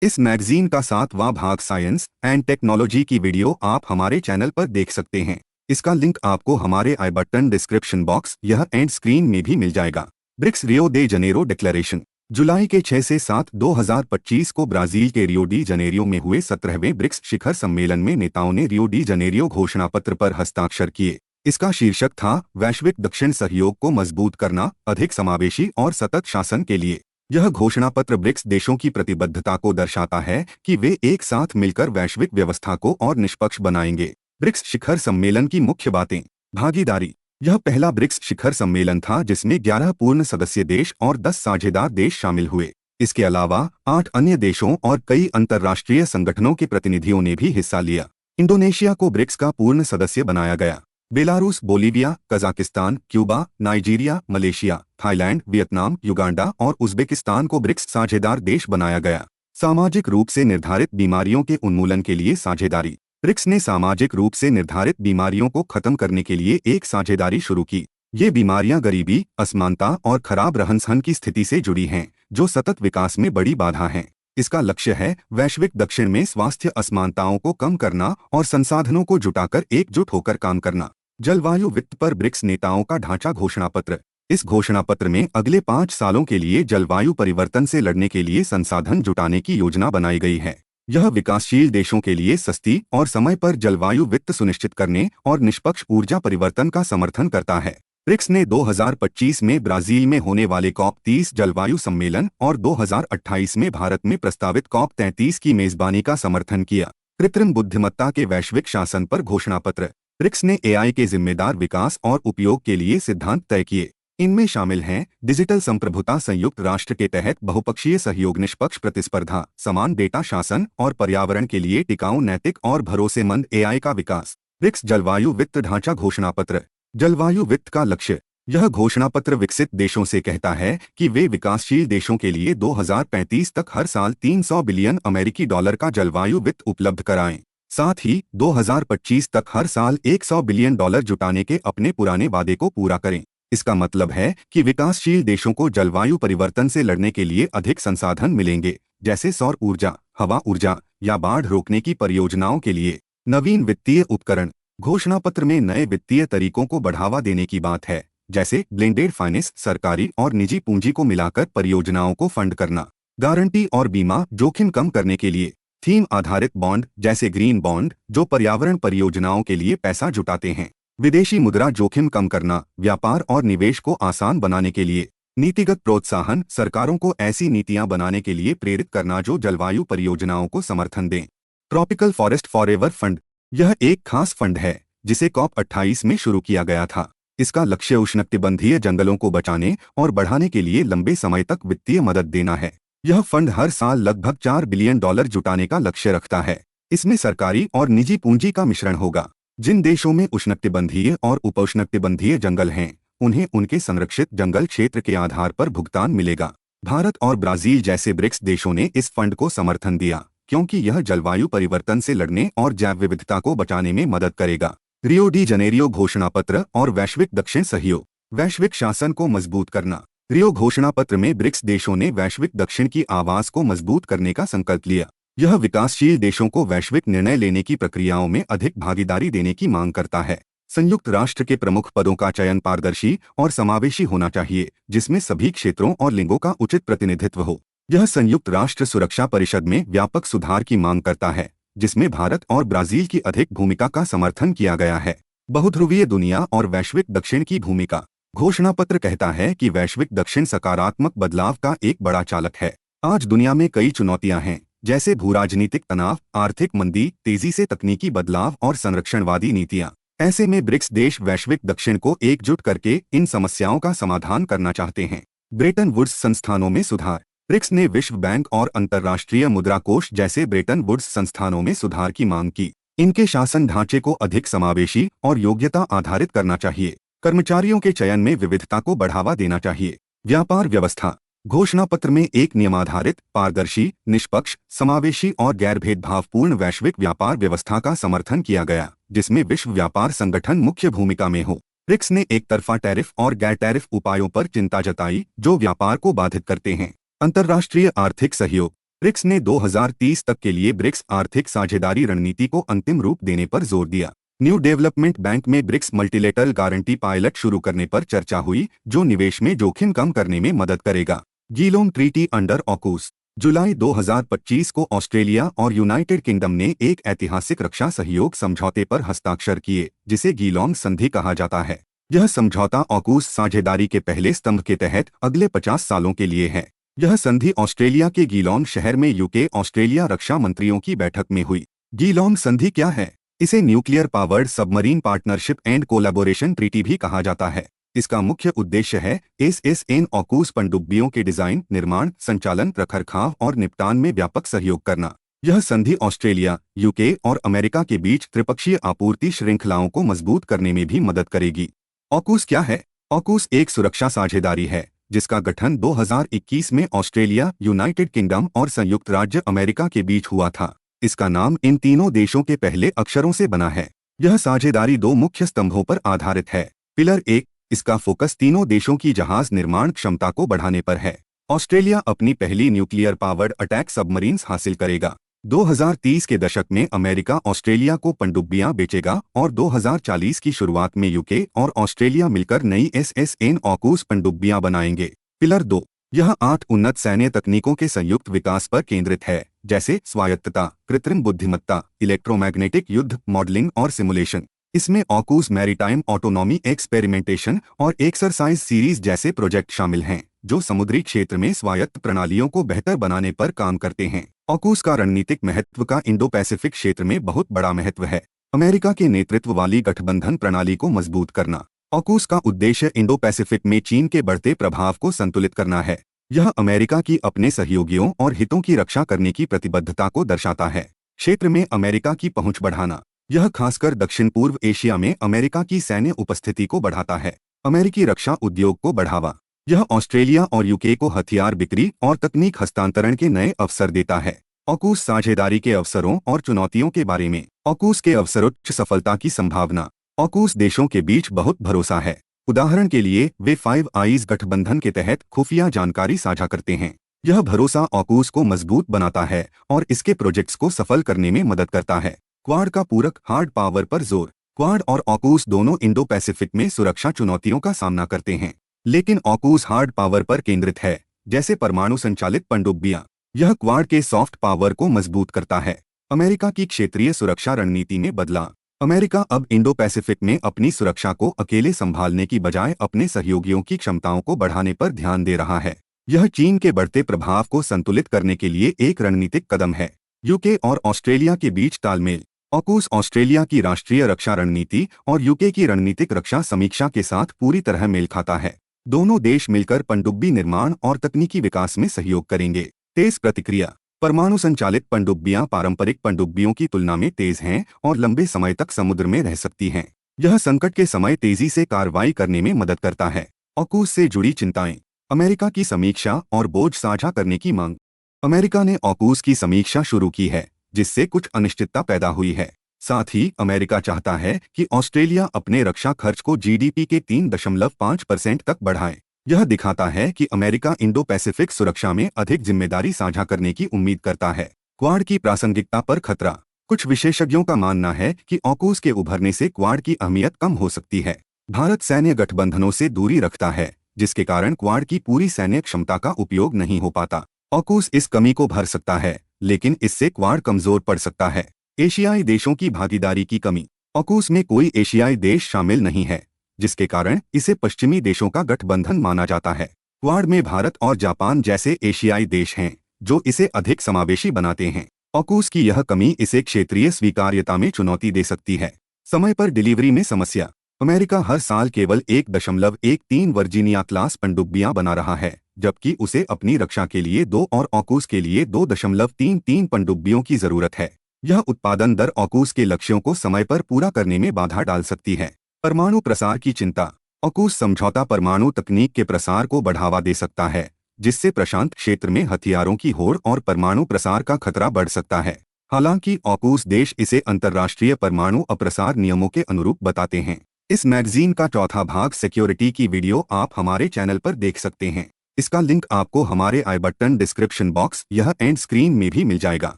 इस मैगजीन का 7वां भाग साइंस एंड टेक्नोलॉजी की वीडियो आप हमारे चैनल पर देख सकते हैं। इसका लिंक आपको हमारे आई बटन डिस्क्रिप्शन बॉक्स यह एंड स्क्रीन में भी मिल जाएगा। ब्रिक्स रियो दे जनेरो डिक्लेरेशन। जुलाई के 6 से 7 2025 को ब्राजील के रियो डी जनेरियो में हुए 17वें ब्रिक्स शिखर सम्मेलन में नेताओं ने रियो डी जनेरियो घोषणा पत्र पर हस्ताक्षर किए। इसका शीर्षक था वैश्विक दक्षिण सहयोग को मजबूत करना, अधिक समावेशी और सतत शासन के लिए। यह घोषणा पत्र ब्रिक्स देशों की प्रतिबद्धता को दर्शाता है कि वे एक साथ मिलकर वैश्विक व्यवस्था को और निष्पक्ष बनाएंगे। ब्रिक्स शिखर सम्मेलन की मुख्य बातें। भागीदारी। यह पहला ब्रिक्स शिखर सम्मेलन था जिसमें 11 पूर्ण सदस्य देश और 10 साझेदार देश शामिल हुए। इसके अलावा 8 अन्य देशों और कई अंतर्राष्ट्रीय संगठनों के प्रतिनिधियों ने भी हिस्सा लिया। इंडोनेशिया को ब्रिक्स का पूर्ण सदस्य बनाया गया। Belarus, Bolivia, Kazakhstan, Cuba, Nigeria, Malaysia, Thailand, Vietnam, Uganda और उज्बेकिस्तान को ब्रिक्स साझेदार देश बनाया गया। सामाजिक रूप से निर्धारित बीमारियों के उन्मूलन के लिए साझेदारी। ब्रिक्स ने सामाजिक रूप से निर्धारित बीमारियों को खत्म करने के लिए एक साझेदारी शुरू की। ये बीमारियां गरीबी, असमानता और खराब रहन-सहन की स्थिति से जुड़ी हैं, जो सतत विकास में बड़ी बाधा हैं। इसका लक्ष्य है वैश्विक दक्षिण में स्वास्थ्य असमानताओं को कम करना और संसाधनों को जुटाकर एकजुट होकर काम करना। जलवायु वित्त पर ब्रिक्स नेताओं का ढांचा घोषणा पत्र। इस घोषणा पत्र में अगले 5 सालों के लिए जलवायु परिवर्तन से लड़ने के लिए संसाधन जुटाने की योजना बनाई गई है। यह विकासशील देशों के लिए सस्ती और समय पर जलवायु वित्त सुनिश्चित करने और निष्पक्ष ऊर्जा परिवर्तन का समर्थन करता है। ब्रिक्स ने 2025 में ब्राजील में होने वाले कॉप 30 जलवायु सम्मेलन और 2028 में भारत में प्रस्तावित कॉप 33 की मेजबानी का समर्थन किया। कृत्रिम बुद्धिमत्ता के वैश्विक शासन पर घोषणा पत्र। ब्रिक्स ने एआई के जिम्मेदार विकास और उपयोग के लिए सिद्धांत तय किए। इनमें शामिल हैं डिजिटल संप्रभुता, संयुक्त राष्ट्र के तहत बहुपक्षीय सहयोग, निष्पक्ष प्रतिस्पर्धा, समान डेटा शासन और पर्यावरण के लिए टिकाऊ, नैतिक और भरोसेमंद एआई का विकास। ब्रिक्स जलवायु वित्त ढांचा घोषणा पत्र। जलवायु वित्त का लक्ष्य। यह घोषणा पत्र विकसित देशों से कहता है कि वे विकासशील देशों के लिए 2035 तक हर साल $300 बिलियन अमेरिकी डॉलर का जलवायु वित्त उपलब्ध कराएं। साथ ही 2025 तक हर साल $100 बिलियन जुटाने के अपने पुराने वादे को पूरा करें। इसका मतलब है कि विकासशील देशों को जलवायु परिवर्तन से लड़ने के लिए अधिक संसाधन मिलेंगे, जैसे सौर ऊर्जा, हवा ऊर्जा या बाढ़ रोकने की परियोजनाओं के लिए। नवीन वित्तीय उपकरण। घोषणा पत्र में नए वित्तीय तरीकों को बढ़ावा देने की बात है, जैसे ब्लेंडेड फाइनेंस, सरकारी और निजी पूंजी को मिलाकर परियोजनाओं को फंड करना। गारंटी और बीमा जोखिम कम करने के लिए। थीम आधारित बॉन्ड, जैसे ग्रीन बॉन्ड, जो पर्यावरण परियोजनाओं के लिए पैसा जुटाते हैं। विदेशी मुद्रा जोखिम कम करना, व्यापार और निवेश को आसान बनाने के लिए। नीतिगत प्रोत्साहन, सरकारों को ऐसी नीतियां बनाने के लिए प्रेरित करना जो जलवायु परियोजनाओं को समर्थन दें। Tropical forest forever fund. यह एक खास फंड है जिसे कॉप 28 में शुरू किया गया था। इसका लक्ष्य उष्णकटिबंधीय जंगलों को बचाने और बढ़ाने के लिए लंबे समय तक वित्तीय मदद देना है। यह फंड हर साल लगभग $4 बिलियन जुटाने का लक्ष्य रखता है। इसमें सरकारी और निजी पूंजी का मिश्रण होगा। जिन देशों में उष्णकटिबंधीय और उपोष्णकटिबंधीय जंगल हैं, उन्हें उनके संरक्षित जंगल क्षेत्र के आधार पर भुगतान मिलेगा। भारत और ब्राजील जैसे ब्रिक्स देशों ने इस फंड को समर्थन दिया क्योंकि यह जलवायु परिवर्तन से लड़ने और जैव विविधता को बचाने में मदद करेगा। रियो डी जनेरियो घोषणा पत्र और वैश्विक दक्षिण सहयोग। वैश्विक शासन को मजबूत करना। रियो घोषणा पत्र में ब्रिक्स देशों ने वैश्विक दक्षिण की आवाज को मजबूत करने का संकल्प लिया। यह विकासशील देशों को वैश्विक निर्णय लेने की प्रक्रियाओं में अधिक भागीदारी देने की मांग करता है। संयुक्त राष्ट्र के प्रमुख पदों का चयन पारदर्शी और समावेशी होना चाहिए, जिसमें सभी क्षेत्रों और लिंगों का उचित प्रतिनिधित्व हो। यह संयुक्त राष्ट्र सुरक्षा परिषद में व्यापक सुधार की मांग करता है, जिसमें भारत और ब्राजील की अधिक भूमिका का समर्थन किया गया है। बहुध्रुवीय दुनिया और वैश्विक दक्षिण की भूमिका। घोषणा पत्र कहता है कि वैश्विक दक्षिण सकारात्मक बदलाव का एक बड़ा चालक है। आज दुनिया में कई चुनौतियां हैं, जैसे भूराजनीतिक तनाव, आर्थिक मंदी, तेजी से तकनीकी बदलाव और संरक्षणवादी नीतियां। ऐसे में ब्रिक्स देश वैश्विक दक्षिण को एकजुट करके इन समस्याओं का समाधान करना चाहते हैं। ब्रेटन वुड्स संस्थानों में सुधार। ब्रिक्स ने विश्व बैंक और अंतर्राष्ट्रीय मुद्रा कोष जैसे ब्रेटन वुड्स संस्थानों में सुधार की मांग की। इनके शासन ढांचे को अधिक समावेशी और योग्यता आधारित करना चाहिए। कर्मचारियों के चयन में विविधता को बढ़ावा देना चाहिए। व्यापार व्यवस्था। घोषणा पत्र में एक नियमाधारित, पारदर्शी, निष्पक्ष, समावेशी और गैर भेदभावपूर्ण वैश्विक व्यापार व्यवस्था का समर्थन किया गया, जिसमें विश्व व्यापार संगठन मुख्य भूमिका में हो। ब्रिक्स ने एक तरफा टैरिफ और गैर टैरिफ उपायों पर चिंता जताई जो व्यापार को बाधित करते हैं। अंतर्राष्ट्रीय आर्थिक सहयोग। ब्रिक्स ने 2030 तक के लिए ब्रिक्स आर्थिक साझेदारी रणनीति को अंतिम रूप देने पर जोर दिया। न्यू डेवलपमेंट बैंक में ब्रिक्स मल्टीलेटरल गारंटी पायलट शुरू करने पर चर्चा हुई, जो निवेश में जोखिम कम करने में मदद करेगा। गीलोन ट्रीटी अंडर ऑकूस। जुलाई 2025 को ऑस्ट्रेलिया और यूनाइटेड किंगडम ने एक ऐतिहासिक रक्षा सहयोग समझौते पर हस्ताक्षर किए, जिसे गीलोन संधि कहा जाता है। यह समझौता ऑकूस साझेदारी के पहले स्तंभ के तहत अगले 50 सालों के लिए है। यह संधि ऑस्ट्रेलिया के गीलोन शहर में यूके ऑस्ट्रेलिया रक्षा मंत्रियों की बैठक में हुई। गीलोन संधि क्या है? इसे nuclear powered submarine partnership and collaboration treaty भी कहा जाता है। इसका मुख्य उद्देश्य है एसएसएन ऑकूस पनडुब्बियों के डिजाइन, निर्माण, संचालन, रखरखाव और निपटान में व्यापक सहयोग करना। यह संधि ऑस्ट्रेलिया, यूके और अमेरिका के बीच त्रिपक्षीय आपूर्ति श्रृंखलाओं को मजबूत करने में भी मदद करेगी। ऑकूस क्या है? ऑकूस एक सुरक्षा साझेदारी है जिसका गठन 2021 में ऑस्ट्रेलिया, यूनाइटेड किंगडम और संयुक्त राज्य अमेरिका के बीच हुआ था। इसका नाम इन तीनों देशों के पहले अक्षरों से बना है। यह साझेदारी दो मुख्य स्तंभों पर आधारित है। पिलर 1, इसका फोकस तीनों देशों की जहाज निर्माण क्षमता को बढ़ाने पर है। ऑस्ट्रेलिया अपनी पहली न्यूक्लियर पावर्ड अटैक सबमरीन्स हासिल करेगा। 2030 के दशक में अमेरिका ऑस्ट्रेलिया को पनडुब्बियां बेचेगा और 2040 की शुरुआत में यूके और ऑस्ट्रेलिया मिलकर नई एसएसएन ऑकूस पनडुब्बियां बनाएंगे। पिलर 2, यह 8 उन्नत सैन्य तकनीकों के संयुक्त विकास पर केंद्रित है, जैसे स्वायत्तता, कृत्रिम बुद्धिमत्ता, इलेक्ट्रोमैग्नेटिक युद्ध मॉडलिंग और सिमुलेशन। इसमें ऑकूस मैरीटाइम ऑटोनॉमी एक्सपेरिमेंटेशन और एक्सरसाइज सीरीज जैसे प्रोजेक्ट शामिल हैं, जो समुद्री क्षेत्र में स्वायत्त प्रणालियों को बेहतर बनाने पर काम करते हैं। ऑकूस का रणनीतिक महत्व का इंडो पैसिफिक क्षेत्र में बहुत बड़ा महत्व है। अमेरिका के नेतृत्व वाली गठबंधन प्रणाली को मजबूत करना। ऑकूस का उद्देश्य इंडो पैसिफिक में चीन के बढ़ते प्रभाव को संतुलित करना है। यह अमेरिका की अपने सहयोगियों और हितों की रक्षा करने की प्रतिबद्धता को दर्शाता है। क्षेत्र में अमेरिका की पहुंच बढ़ाना। यह खासकर दक्षिण पूर्व एशिया में अमेरिका की सैन्य उपस्थिति को बढ़ाता है। अमेरिकी रक्षा उद्योग को बढ़ावा। यह ऑस्ट्रेलिया और यूके को हथियार बिक्री और तकनीक हस्तांतरण के नए अवसर देता है। ऑकूस साझेदारी के अवसरों और चुनौतियों के बारे में। ऑकूस के अवसर, उच्च सफलता की संभावना। ऑकूस देशों के बीच बहुत भरोसा है। उदाहरण के लिए, वे 5 आईज गठबंधन के तहत खुफिया जानकारी साझा करते हैं। यह भरोसा ऑकूस को मजबूत बनाता है और इसके प्रोजेक्ट्स को सफल करने में मदद करता है। क्वाड का पूरक, हार्ड पावर पर जोर। क्वाड और ऑकूस दोनों इंडो पैसिफिक में सुरक्षा चुनौतियों का सामना करते हैं, लेकिन ऑकूस हार्ड पावर पर केंद्रित है, जैसे परमाणु संचालित पनडुब्बियां। यह क्वाड के सॉफ्ट पावर को मजबूत करता है। अमेरिका की क्षेत्रीय सुरक्षा रणनीति में बदलाव। अमेरिका अब इंडो पैसिफिक में अपनी सुरक्षा को अकेले संभालने की बजाय अपने सहयोगियों की क्षमताओं को बढ़ाने पर ध्यान दे रहा है। यह चीन के बढ़ते प्रभाव को संतुलित करने के लिए एक रणनीतिक कदम है। यूके और ऑस्ट्रेलिया के बीच तालमेल। ऑकूस ऑस्ट्रेलिया की राष्ट्रीय रक्षा रणनीति और यूके की रणनीतिक रक्षा समीक्षा के साथ पूरी तरह मेल खाता है। दोनों देश मिलकर पनडुब्बी निर्माण और तकनीकी विकास में सहयोग करेंगे। तेज प्रतिक्रिया। परमाणु संचालित पनडुब्बियां पारंपरिक पनडुब्बियों की तुलना में तेज हैं और लंबे समय तक समुद्र में रह सकती हैं। यह संकट के समय तेजी से कार्रवाई करने में मदद करता है। ऑकूस से जुड़ी चिंताएं। अमेरिका की समीक्षा और बोझ साझा करने की मांग। अमेरिका ने ऑकूस की समीक्षा शुरू की है, जिससे कुछ अनिश्चितता पैदा हुई है। साथ ही अमेरिका चाहता है कि ऑस्ट्रेलिया अपने रक्षा खर्च को जीडीपी के 3.5% तक बढ़ाए। यह दिखाता है कि अमेरिका इंडो पैसिफिक सुरक्षा में अधिक जिम्मेदारी साझा करने की उम्मीद करता है। क्वाड की प्रासंगिकता पर खतरा। कुछ विशेषज्ञों का मानना है कि ऑकूस के उभरने से क्वाड की अहमियत कम हो सकती है। भारत सैन्य गठबंधनों से दूरी रखता है, जिसके कारण क्वाड की पूरी सैन्य क्षमता का उपयोग नहीं हो पाता। ऑकूस इस कमी को भर सकता है, लेकिन इससे क्वाड कमजोर पड़ सकता है। एशियाई देशों की भागीदारी की कमी। ऑकूस में कोई एशियाई देश शामिल नहीं है, जिसके कारण इसे पश्चिमी देशों का गठबंधन माना जाता है। क्वाड में भारत और जापान जैसे एशियाई देश हैं, जो इसे अधिक समावेशी बनाते हैं। ऑकूस की यह कमी इसे क्षेत्रीय स्वीकार्यता में चुनौती दे सकती है। समय पर डिलीवरी में समस्या। अमेरिका हर साल केवल 1.13 वर्जीनिया क्लास पनडुब्बियां बना रहा है, जबकि उसे अपनी रक्षा के लिए 2 और ऑकूस के लिए 2.33 पनडुब्बियों की जरूरत है। यह उत्पादन दर ऑकूस के लक्ष्यों को समय पर पूरा करने में बाधा डाल सकती है। परमाणु प्रसार की चिंता। ऑकूस समझौता परमाणु तकनीक के प्रसार को बढ़ावा दे सकता है, जिससे प्रशांत क्षेत्र में हथियारों की होड़ और परमाणु प्रसार का खतरा बढ़ सकता है। हालांकि ऑकूस देश इसे अंतर्राष्ट्रीय परमाणु अप्रसार नियमों के अनुरूप बताते हैं। इस मैगजीन का चौथा भाग सिक्योरिटी की वीडियो आप हमारे चैनल पर देख सकते हैं। इसका लिंक आपको हमारे आई बटन डिस्क्रिप्शन बॉक्स यह एंड स्क्रीन में भी मिल जाएगा।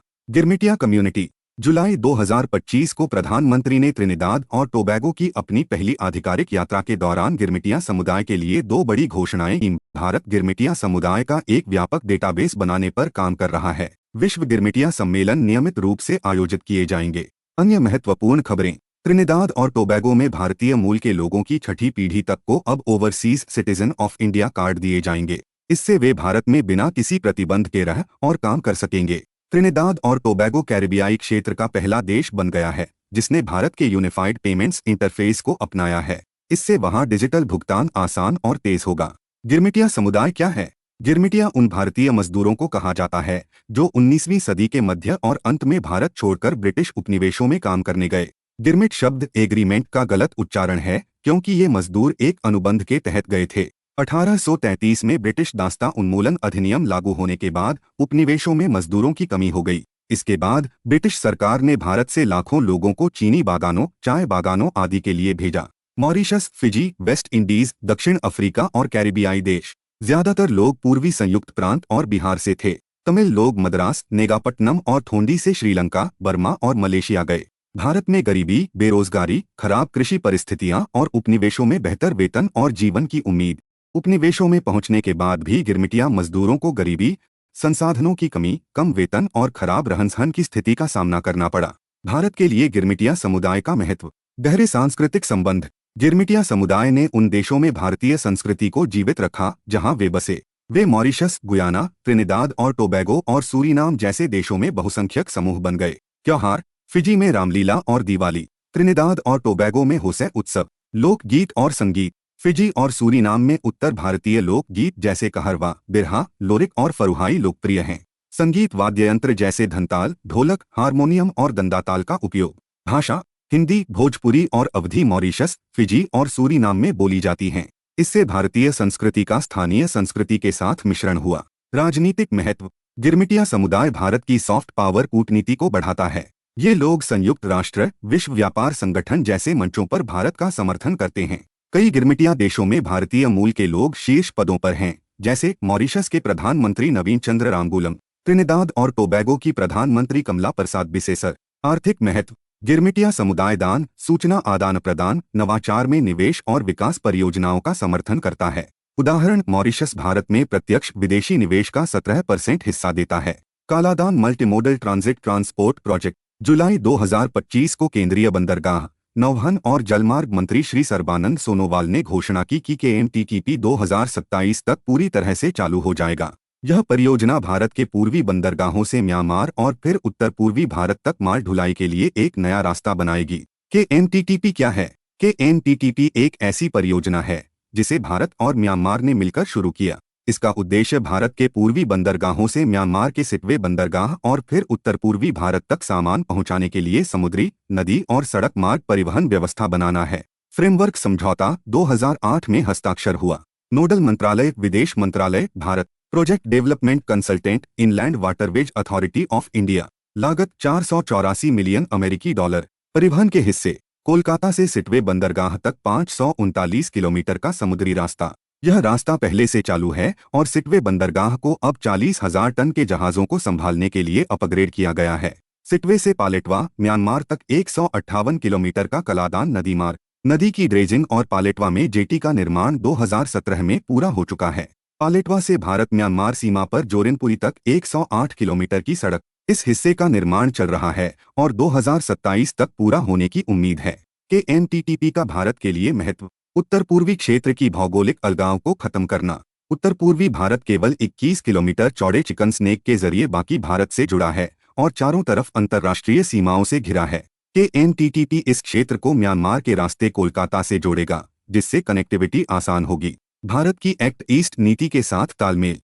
गिरमिटिया कम्युनिटी। जुलाई 2025 को प्रधानमंत्री ने त्रिनिदाद और टोबैगो की अपनी पहली आधिकारिक यात्रा के दौरान गिरमिटिया समुदाय के लिए दो बड़ी घोषणाएं की। भारत गिरमिटिया समुदाय का एक व्यापक डेटाबेस बनाने पर काम कर रहा है। विश्व गिरमिटिया सम्मेलन नियमित रूप से आयोजित किए जाएंगे। अन्य महत्वपूर्ण खबरें। त्रिनिदाद और टोबैगो में भारतीय मूल के लोगों की छठी पीढ़ी तक को अब overseas citizen of India card दिए जाएंगे। इससे वे भारत में बिना किसी प्रतिबंध के रह और काम कर सकेंगे। त्रिनिदाद और टोबैगो कैरिबियाई क्षेत्र का पहला देश बन गया है जिसने भारत के यूनिफाइड पेमेंट्स इंटरफेस को अपनाया है। इससे वहां डिजिटल भुगतान आसान और तेज होगा। गिरमिटिया समुदाय क्या है? गिरमिटिया उन भारतीय मजदूरों को कहा जाता है जो 19वीं सदी के मध्य और अंत में भारत छोड़कर ब्रिटिश उपनिवेशों में काम करने गए। गिरमिट शब्द एग्रीमेंट का गलत उच्चारण है क्योंकि ये मजदूर एक अनुबंध के तहत गए थे। 1833 में ब्रिटिश दास्ता उन्मूलन अधिनियम लागू होने के बाद उपनिवेशों में मजदूरों की कमी हो गई। इसके बाद ब्रिटिश सरकार ने भारत से लाखों लोगों को चीनी बागानों, चाय बागानों आदि के लिए भेजा। मॉरिशस, फिजी, वेस्ट इंडीज, दक्षिण अफ्रीका और कैरिबियाई देश। ज्यादातर लोग पूर्वी संयुक्त प्रांत और बिहार से थे। तमिल लोग मद्रास, नेगापट्टनम और थोंडी से श्रीलंका, बर्मा और मलेशिया गए। भारत में गरीबी, बेरोजगारी, खराब कृषि परिस्थितियां और उपनिवेशों में बेहतर वेतन और जीवन की उम्मीद। उपनिवेशों में पहुंचने के बाद भी गिरमिटिया मजदूरों को गरीबी, संसाधनों की कमी, कम वेतन और खराब रहन-सहन की स्थिति का सामना करना पड़ा। भारत के लिए गिरमिटिया समुदाय का महत्व। गहरे सांस्कृतिक संबंध। गिरमिटिया समुदाय ने उन देशों में भारतीय संस्कृति को जीवित रखा जहां वे बसे। वे मॉरिशस, गुयाना, त्रिनिदाद और टोबैगो और सूरीनाम जैसे देशों में बहुसंख्यक समूह बन गए। त्योहार। फिजी में रामलीला और दिवाली। त्रिनिदाद और टोबैगो में होसे उत्सव। लोकगीत और संगीत। फिजी और सूरीनाम में उत्तर भारतीय लोकगीत जैसे कहरवा, बिरहा, लोरिक और फरुहाई लोकप्रिय हैं। संगीत वाद्ययंत्र जैसे धनताल, ढोलक, हारमोनियम और दंदाताल का उपयोग। भाषा। हिंदी, भोजपुरी और अवधी मॉरिशस, फिजी और सूरीनाम में बोली जाती हैं। इससे भारतीय संस्कृति का स्थानीय संस्कृति के साथ मिश्रण हुआ। राजनीतिक महत्व। गिरमिटिया समुदाय भारत की सॉफ्ट पावर कूटनीति को बढ़ाता है। ये लोग संयुक्त राष्ट्र, विश्व व्यापार संगठन जैसे मंचों पर भारत का समर्थन करते हैं। कई गिरमिटिया देशों में भारतीय मूल के लोग शीर्ष पदों पर हैं, जैसे मॉरिशस के प्रधानमंत्री नवीन चंद्र रामगुलम, त्रिनिदाद और टोबैगो की प्रधानमंत्री कमला प्रसाद बिसेसर। आर्थिक महत्व। गिरमिटिया समुदाय दान, सूचना आदान प्रदान, नवाचार में निवेश और विकास परियोजनाओं का समर्थन करता है। उदाहरण, मॉरिशस भारत में प्रत्यक्ष विदेशी निवेश का 17% हिस्सा देता है। Kaladan multimodal transit transport project. जुलाई 2025 को केंद्रीय बंदरगाह, नौवहन और जलमार्ग मंत्री श्री सर्बानंद सोनोवाल ने घोषणा की कि KMTTP 2027 तक पूरी तरह से चालू हो जाएगा। यह परियोजना भारत के पूर्वी बंदरगाहों से म्यांमार और फिर उत्तर पूर्वी भारत तक माल ढुलाई के लिए एक नया रास्ता बनाएगी। KMTTP क्या है? KMTTP एक ऐसी परियोजना है जिसे भारत और म्यांमार ने मिलकर शुरू किया। इसका उद्देश्य भारत के पूर्वी बंदरगाहों से म्यांमार के सिटवे बंदरगाह और फिर उत्तर पूर्वी भारत तक सामान पहुंचाने के लिए समुद्री, नदी और सड़क मार्ग परिवहन व्यवस्था बनाना है। फ्रेमवर्क समझौता 2008 में हस्ताक्षर हुआ। नोडल मंत्रालय, विदेश मंत्रालय, Bharat. Project development consultant, inland waterways authority of India. लागत 484 मिलियन अमेरिकी डॉलर। परिवहन के हिस्से। कोलकाता से सिटवे बंदरगाह तक 539 किलोमीटर का समुद्री रास्ता। यह रास्ता पहले से चालू है और सिटवे बंदरगाह को अब 40,000 टन के जहाजों को संभालने के लिए अपग्रेड किया गया है। सिटवे से पालेटवा, म्यांमार तक 158 किलोमीटर का कलादान नदी मार्ग। नदी की ड्रेजिंग और पालेटवा में जेटी का निर्माण 2017 में पूरा हो चुका है। पालेटवा से भारत म्यांमार सीमा पर जोरिनपुरी तक 108 किलोमीटर की सड़क। इस हिस्से का निर्माण चल रहा है और 2027 तक पूरा होने की उम्मीद है। KMTTP का भारत के लिए महत्व। उत्तर पूर्वी क्षेत्र की भौगोलिक अलगाव को खत्म करना। उत्तर पूर्वी भारत केवल 21 किलोमीटर चौड़े चिकन स्नेक के जरिए बाकी भारत से जुड़ा है और चारों तरफ अंतर्राष्ट्रीय सीमाओं से घिरा है। KMTTP इस क्षेत्र को म्यांमार के रास्ते कोलकाता से जोड़ेगा, जिससे कनेक्टिविटी आसान होगी। भारत की एक्ट ईस्ट नीति के साथ तालमेल।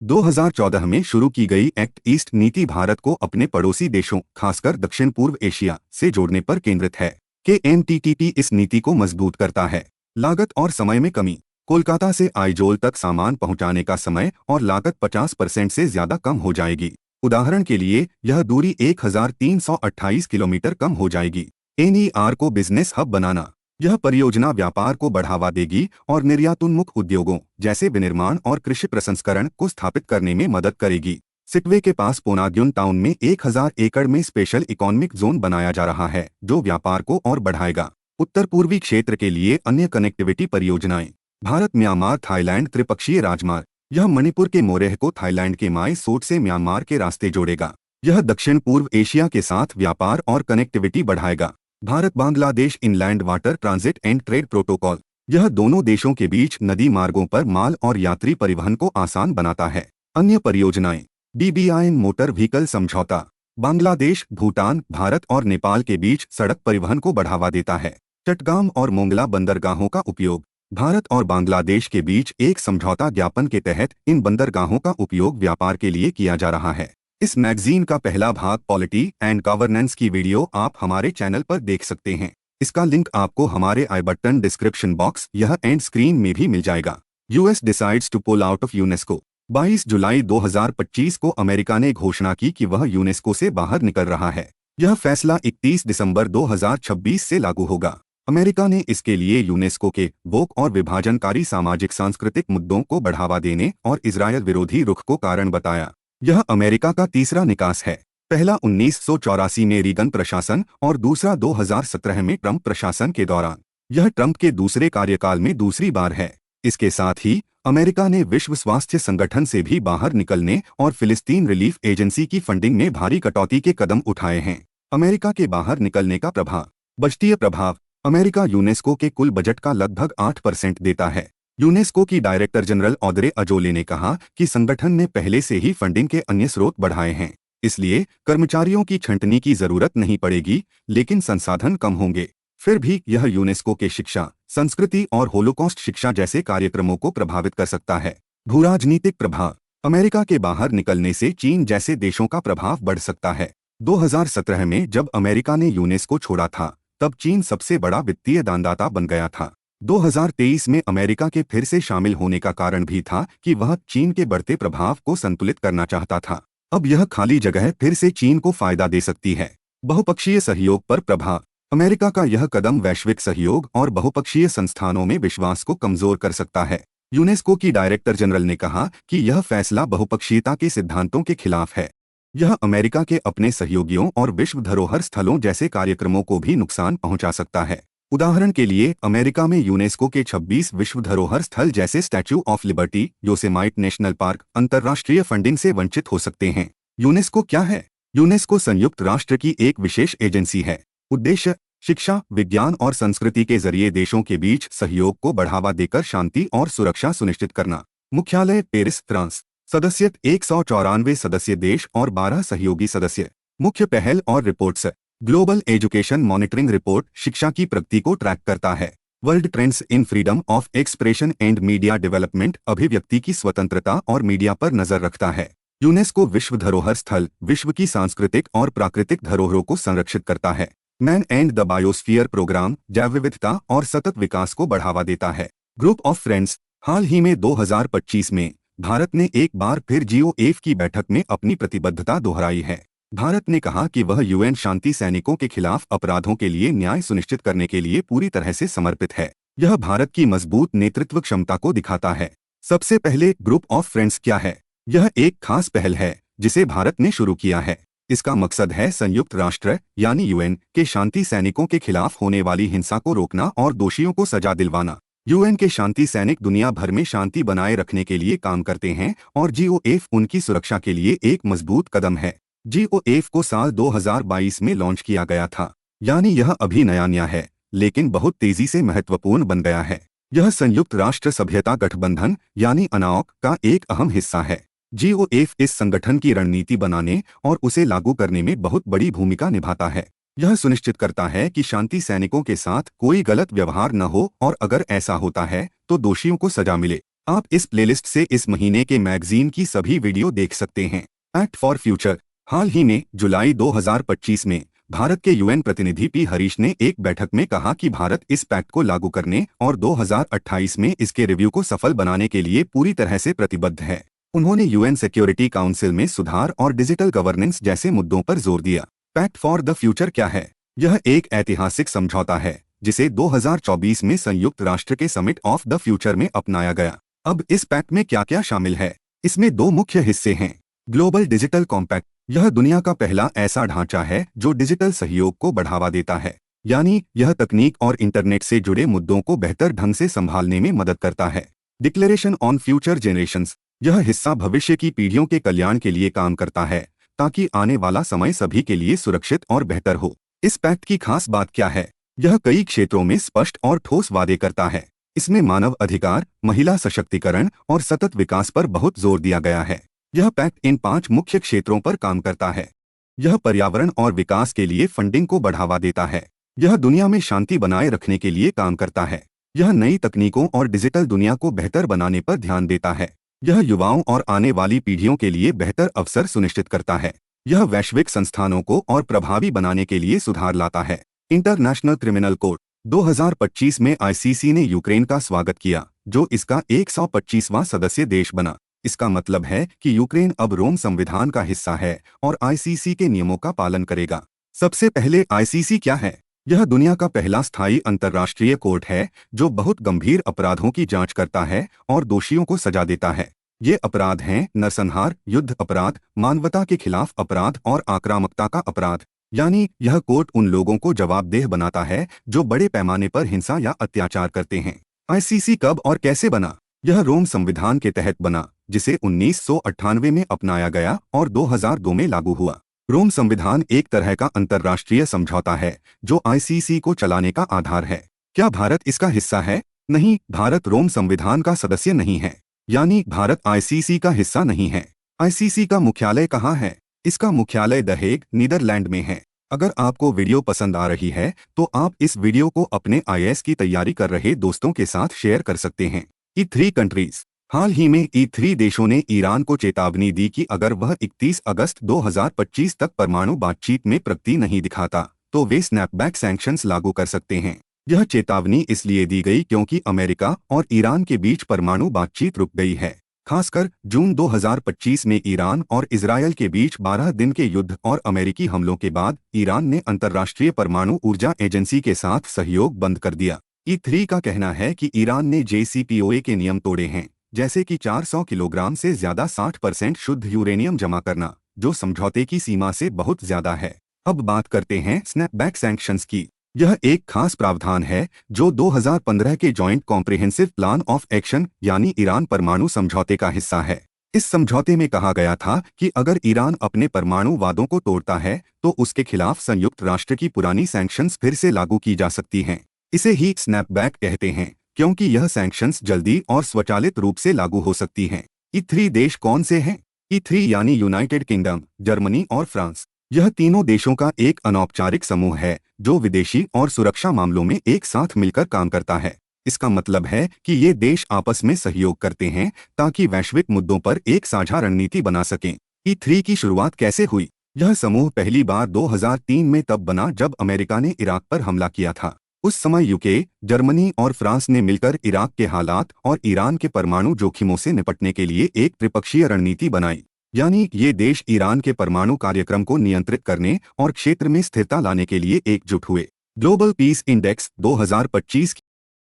2014 में शुरू की गई एक्ट ईस्ट नीति भारत को अपने पड़ोसी देशों, खासकर दक्षिण पूर्व एशिया से जोड़ने पर केंद्रित है। KMTTP इस नीति को मजबूत करता है। लागत और समय में कमी। कोलकाता से आइजोल तक सामान पहुंचाने का समय और लागत 50% से ज्यादा कम हो जाएगी। उदाहरण के लिए, यह दूरी 1328 किलोमीटर कम हो जाएगी। NER को बिजनेस हब बनाना। यह परियोजना व्यापार को बढ़ावा देगी और निर्यातोन्मुख उद्योगों जैसे विनिर्माण और कृषि प्रसंस्करण को स्थापित करने में मदद करेगी। सिटवे के पास पोनाग्युन टाउन में 1000 एकड़ में स्पेशल इकोनॉमिक जोन बनाया जा रहा है, जो व्यापार को और बढ़ाएगा। उत्तर पूर्वी क्षेत्र के लिए अन्य कनेक्टिविटी परियोजनाएं। भारत म्यांमार थाईलैंड त्रिपक्षीय राजमार्ग। यह मणिपुर के मोरेह को थाईलैंड के माई सोट से म्यांमार के रास्ते जोड़ेगा। यह दक्षिण पूर्व एशिया के साथ व्यापार और कनेक्टिविटी बढ़ाएगा। Bharat Bangladesh inland water transit and trade protocol. यह दोनों देशों के बीच नदी मार्गों पर माल और यात्री परिवहन को आसान बनाता है। अन्य परियोजनाएं। BBIN मोटर व्हीकल समझौता। बांग्लादेश, भूटान, भारत और नेपाल के बीच सड़क परिवहन को बढ़ावा देता है। चटगाम और मोंगला बंदरगाहों का उपयोग। भारत और बांग्लादेश के बीच एक समझौता ज्ञापन के तहत इन बंदरगाहों का उपयोग व्यापार के लिए किया जा रहा है। इस मैगजीन का पहला भाग पॉलिटी एंड गवर्नेंस की वीडियो आप हमारे चैनल पर देख सकते हैं। इसका लिंक आपको हमारे आई बटन डिस्क्रिप्शन बॉक्स यह एंड स्क्रीन में भी मिल जाएगा। US decides to pull out of UNESCO. 22 जुलाई 2025 को अमेरिका ने घोषणा की कि वह यूनेस्को से बाहर निकल रहा है। यह फैसला 31 दिसंबर 2026 से लागू होगा। अमेरिका ने इसके लिए यूनेस्को के वोक और विभाजनकारी सामाजिक सांस्कृतिक मुद्दों को बढ़ावा देने और इजरायल विरोधी रुख को कारण बताया। यह अमेरिका का तीसरा निकास है। पहला 1984 में रीगन प्रशासन और दूसरा 2017 में ट्रंप प्रशासन के दौरान। यह ट्रंप के दूसरे कार्यकाल में दूसरी बार है। इसके साथ ही अमेरिका ने विश्व स्वास्थ्य संगठन से भी बाहर निकलने और फिलिस्तीन रिलीफ एजेंसी की फंडिंग में भारी कटौती के कदम उठाए हैं। अमेरिका के बाहर निकलने का प्रभाव। बजटीय प्रभाव। अमेरिका यूनेस्को के कुल बजट का लगभग 8% देता है। यूनेस्को की डायरेक्टर जनरल ऑद्रे अजोले ने कहा कि संगठन ने पहले से ही फंडिंग के अन्य स्रोत बढ़ाए हैं, इसलिए कर्मचारियों की छंटनी की जरूरत नहीं पड़ेगी, लेकिन संसाधन कम होंगे। फिर भी यह यूनेस्को के शिक्षा, संस्कृति और होलोकॉस्ट शिक्षा जैसे कार्यक्रमों को प्रभावित कर सकता है। भूराजनीतिक प्रभाव। अमेरिका के बाहर निकलने से चीन जैसे देशों का प्रभाव बढ़ सकता है। 2017 में जब अमेरिका ने यूनेस्को छोड़ा था, तब चीन सबसे बड़ा वित्तीय दानदाता बन गया था। 2023 में अमेरिका के फिर से शामिल होने का कारण भी था कि वह चीन के बढ़ते प्रभाव को संतुलित करना चाहता था। अब यह खाली जगह फिर से चीन को फायदा दे सकती है। बहुपक्षीय सहयोग पर प्रभाव। अमेरिका का यह कदम वैश्विक सहयोग और बहुपक्षीय संस्थानों में विश्वास को कमजोर कर सकता है। यूनेस्को की डायरेक्टर जनरल ने कहा कि यह फैसला बहुपक्षीयता के सिद्धांतों के खिलाफ है। यह अमेरिका के अपने सहयोगियों और विश्व धरोहर स्थलों जैसे कार्यक्रमों को भी नुकसान पहुंचा सकता है। उदाहरण के लिए, अमेरिका में यूनेस्को के 26 विश्व धरोहर स्थल जैसे statue of liberty, Yosemite national park अंतर्राष्ट्रीय फंडिंग से वंचित हो सकते हैं। यूनेस्को क्या है? यूनेस्को संयुक्त राष्ट्र की एक विशेष एजेंसी है। उद्देश्य शिक्षा, विज्ञान और संस्कृति के जरिए देशों के बीच सहयोग को बढ़ावा देकर शांति और सुरक्षा सुनिश्चित करना। मुख्यालय पेरिस, फ्रांस। सदस्य 194 सदस्य देश और 12 सहयोगी सदस्य। मुख्य पहल और reports. Global education monitoring report शिक्षा की प्रगति को ट्रैक करता है। World trends in freedom of expression and media development अभिव्यक्ति की स्वतंत्रता और मीडिया पर नजर रखता है। यूनेस्को विश्व धरोहर स्थल विश्व की सांस्कृतिक और प्राकृतिक धरोहरों को संरक्षित करता है। Man and the biosphere programme जैव विविधता और सतत विकास को बढ़ावा देता है। Group of friends. हाल ही में 2025 में भारत ने एक बार फिर GOF की बैठक में अपनी प्रतिबद्धता दोहराई है। भारत ने कहा कि वह UN शांति सैनिकों के खिलाफ अपराधों के लिए न्याय सुनिश्चित करने के लिए पूरी तरह से समर्पित है। यह भारत की मजबूत नेतृत्व क्षमता को दिखाता है। सबसे पहले, ग्रुप ऑफ फ्रेंड्स क्या है? यह एक खास पहल है जिसे भारत ने शुरू किया है। इसका मकसद है संयुक्त राष्ट्र यानी UN के शांति सैनिकों के खिलाफ होने वाली हिंसा को रोकना और दोषियों को सजा दिलवाना। UN के शांति सैनिक दुनिया भर में शांति बनाए रखने के लिए काम करते हैं और GOF उनकी सुरक्षा के लिए एक मजबूत कदम है। GOF को साल 2022 में लॉन्च किया गया था, यानी यह अभी नया है, लेकिन बहुत तेजी से महत्वपूर्ण बन गया है। यह संयुक्त राष्ट्र सभ्यता गठबंधन यानी अनाओक का एक अहम हिस्सा है। GOF इस संगठन की रणनीति बनाने और उसे लागू करने में बहुत बड़ी भूमिका निभाता है। यह सुनिश्चित करता है कि शांति सैनिकों के साथ कोई गलत व्यवहार न हो और अगर ऐसा होता है तो दोषियों को सजा मिले। आप इस प्लेलिस्ट से इस महीने के मैगजीन की सभी वीडियो देख सकते हैं। Act for future. हाल ही में जुलाई 2025 में भारत के UN प्रतिनिधि P हरीश ने एक बैठक में कहा कि भारत इस पैक्ट को लागू करने और 2028 में इसके रिव्यू को सफल बनाने के लिए पूरी तरह से प्रतिबद्ध है। उन्होंने UN सिक्योरिटी काउंसिल में सुधार और डिजिटल गवर्नेंस जैसे मुद्दों पर जोर दिया। पैक्ट फॉर द फ्यूचर क्या है? यह एक ऐतिहासिक समझौता है जिसे 2024 में संयुक्त राष्ट्र के समिट ऑफ द फ्यूचर में अपनाया गया। अब इस पैक्ट में क्या क्या शामिल है? इसमें दो मुख्य हिस्से हैं। ग्लोबल डिजिटल कॉम्पैक्ट, यह दुनिया का पहला ऐसा ढांचा है जो डिजिटल सहयोग को बढ़ावा देता है, यानी यह तकनीक और इंटरनेट से जुड़े मुद्दों को बेहतर ढंग से संभालने में मदद करता है। डिक्लेरेशन ऑन फ्यूचर जेनरेशंस, यह हिस्सा भविष्य की पीढ़ियों के कल्याण के लिए काम करता है ताकि आने वाला समय सभी के लिए सुरक्षित और बेहतर हो। इस पैक्ट की खास बात क्या है? यह कई क्षेत्रों में स्पष्ट और ठोस वादे करता है। इसमें मानव अधिकार, महिला सशक्तिकरण और सतत विकास पर बहुत जोर दिया गया है। यह पैक्ट इन 5 मुख्य क्षेत्रों पर काम करता है। यह पर्यावरण और विकास के लिए फंडिंग को बढ़ावा देता है। यह दुनिया में शांति बनाए रखने के लिए काम करता है। यह नई तकनीकों और डिजिटल दुनिया को बेहतर बनाने पर ध्यान देता है। यह युवाओं और आने वाली पीढ़ियों के लिए बेहतर अवसर सुनिश्चित करता है। यह वैश्विक संस्थानों को और प्रभावी बनाने के लिए सुधार लाता है। इंटरनेशनल क्रिमिनल कोर्ट, 2025 में आईसीसी ने यूक्रेन का स्वागत किया, जो इसका 125वां सदस्य देश बना। इसका मतलब है कि यूक्रेन अब रोम संविधान का हिस्सा है और आईसीसी के नियमों का पालन करेगा। सबसे पहले आईसीसी क्या है? यह दुनिया का पहला स्थायी अंतर्राष्ट्रीय कोर्ट है जो बहुत गंभीर अपराधों की जांच करता है और दोषियों को सजा देता है। ये अपराध हैं नरसंहार, युद्ध अपराध, मानवता के खिलाफ अपराध और आक्रामकता का अपराध। यानी यह कोर्ट उन लोगों को जवाबदेह बनाता है जो बड़े पैमाने पर हिंसा या अत्याचार करते हैं। आईसीसी कब और कैसे बना? यह रोम संविधान के तहत बना, जिसे 1998 में अपनाया गया और 2002 में लागू हुआ। रोम संविधान एक तरह का अंतर्राष्ट्रीय समझौता है जो आईसीसी को चलाने का आधार है। क्या भारत इसका हिस्सा है? नहीं, भारत रोम संविधान का सदस्य नहीं है, यानी भारत आईसीसी का हिस्सा नहीं है। आईसीसी का मुख्यालय कहाँ है? इसका मुख्यालय द हेग, नीदरलैंड में है। अगर आपको वीडियो पसंद आ रही है तो आप इस वीडियो को अपने आईएएस की तैयारी कर रहे दोस्तों के साथ शेयर कर सकते हैं। E3 कंट्रीज, हाल ही में E3 देशों ने ईरान को चेतावनी दी कि अगर वह 31 अगस्त 2025 तक परमाणु बातचीत में प्रगति नहीं दिखाता तो वे स्नैपबैक सैंक्शंस लागू कर सकते हैं। यह चेतावनी इसलिए दी गई क्योंकि अमेरिका और ईरान के बीच परमाणु बातचीत रुक गई है। खासकर जून 2025 में ईरान और इजरायल के बीच 12 दिन के युद्ध और अमेरिकी हमलों के बाद ईरान ने अंतर्राष्ट्रीय परमाणु ऊर्जा एजेंसी के साथ सहयोग बंद कर दिया। E3 का कहना है कि ईरान ने JCPOA के नियम तोड़े हैं, जैसे कि 400 किलोग्राम से ज्यादा 60% शुद्ध यूरेनियम जमा करना, जो समझौते की सीमा से बहुत ज्यादा है। अब बात करते हैं स्नैपबैक सैंक्शंस की। यह एक खास प्रावधान है जो 2015 के joint comprehensive plan of action यानी ईरान परमाणु समझौते का हिस्सा है। इस समझौते में कहा गया था कि अगर ईरान अपने परमाणु वादों को तोड़ता है तो उसके खिलाफ संयुक्त राष्ट्र की पुरानी सैंक्शंस फिर से लागू की जा सकती हैं। इसे ही स्नैपबैक कहते हैं क्योंकि यह सैंक्शंस जल्दी और स्वचालित रूप से लागू हो सकती हैं। E3 देश कौन से हैं? E3 यानी यूनाइटेड किंगडम, जर्मनी और फ्रांस। यह तीनों देशों का एक अनौपचारिक समूह है जो विदेशी और सुरक्षा मामलों में एक साथ मिलकर काम करता है। इसका मतलब है कि ये देश आपस में सहयोग करते हैं ताकि वैश्विक मुद्दों पर एक साझा रणनीति बना सकें। E3 की शुरुआत कैसे हुई? यह समूह पहली बार 2003 में तब बना जब अमेरिका ने इराक पर हमला किया था। उस समय यूके, जर्मनी और फ्रांस ने मिलकर इराक के हालात और ईरान के परमाणु जोखिमों से निपटने के लिए एक त्रिपक्षीय रणनीति बनाई। यानी ये देश ईरान के परमाणु कार्यक्रम को नियंत्रित करने और क्षेत्र में स्थिरता लाने के लिए एकजुट हुए। ग्लोबल पीस इंडेक्स 2025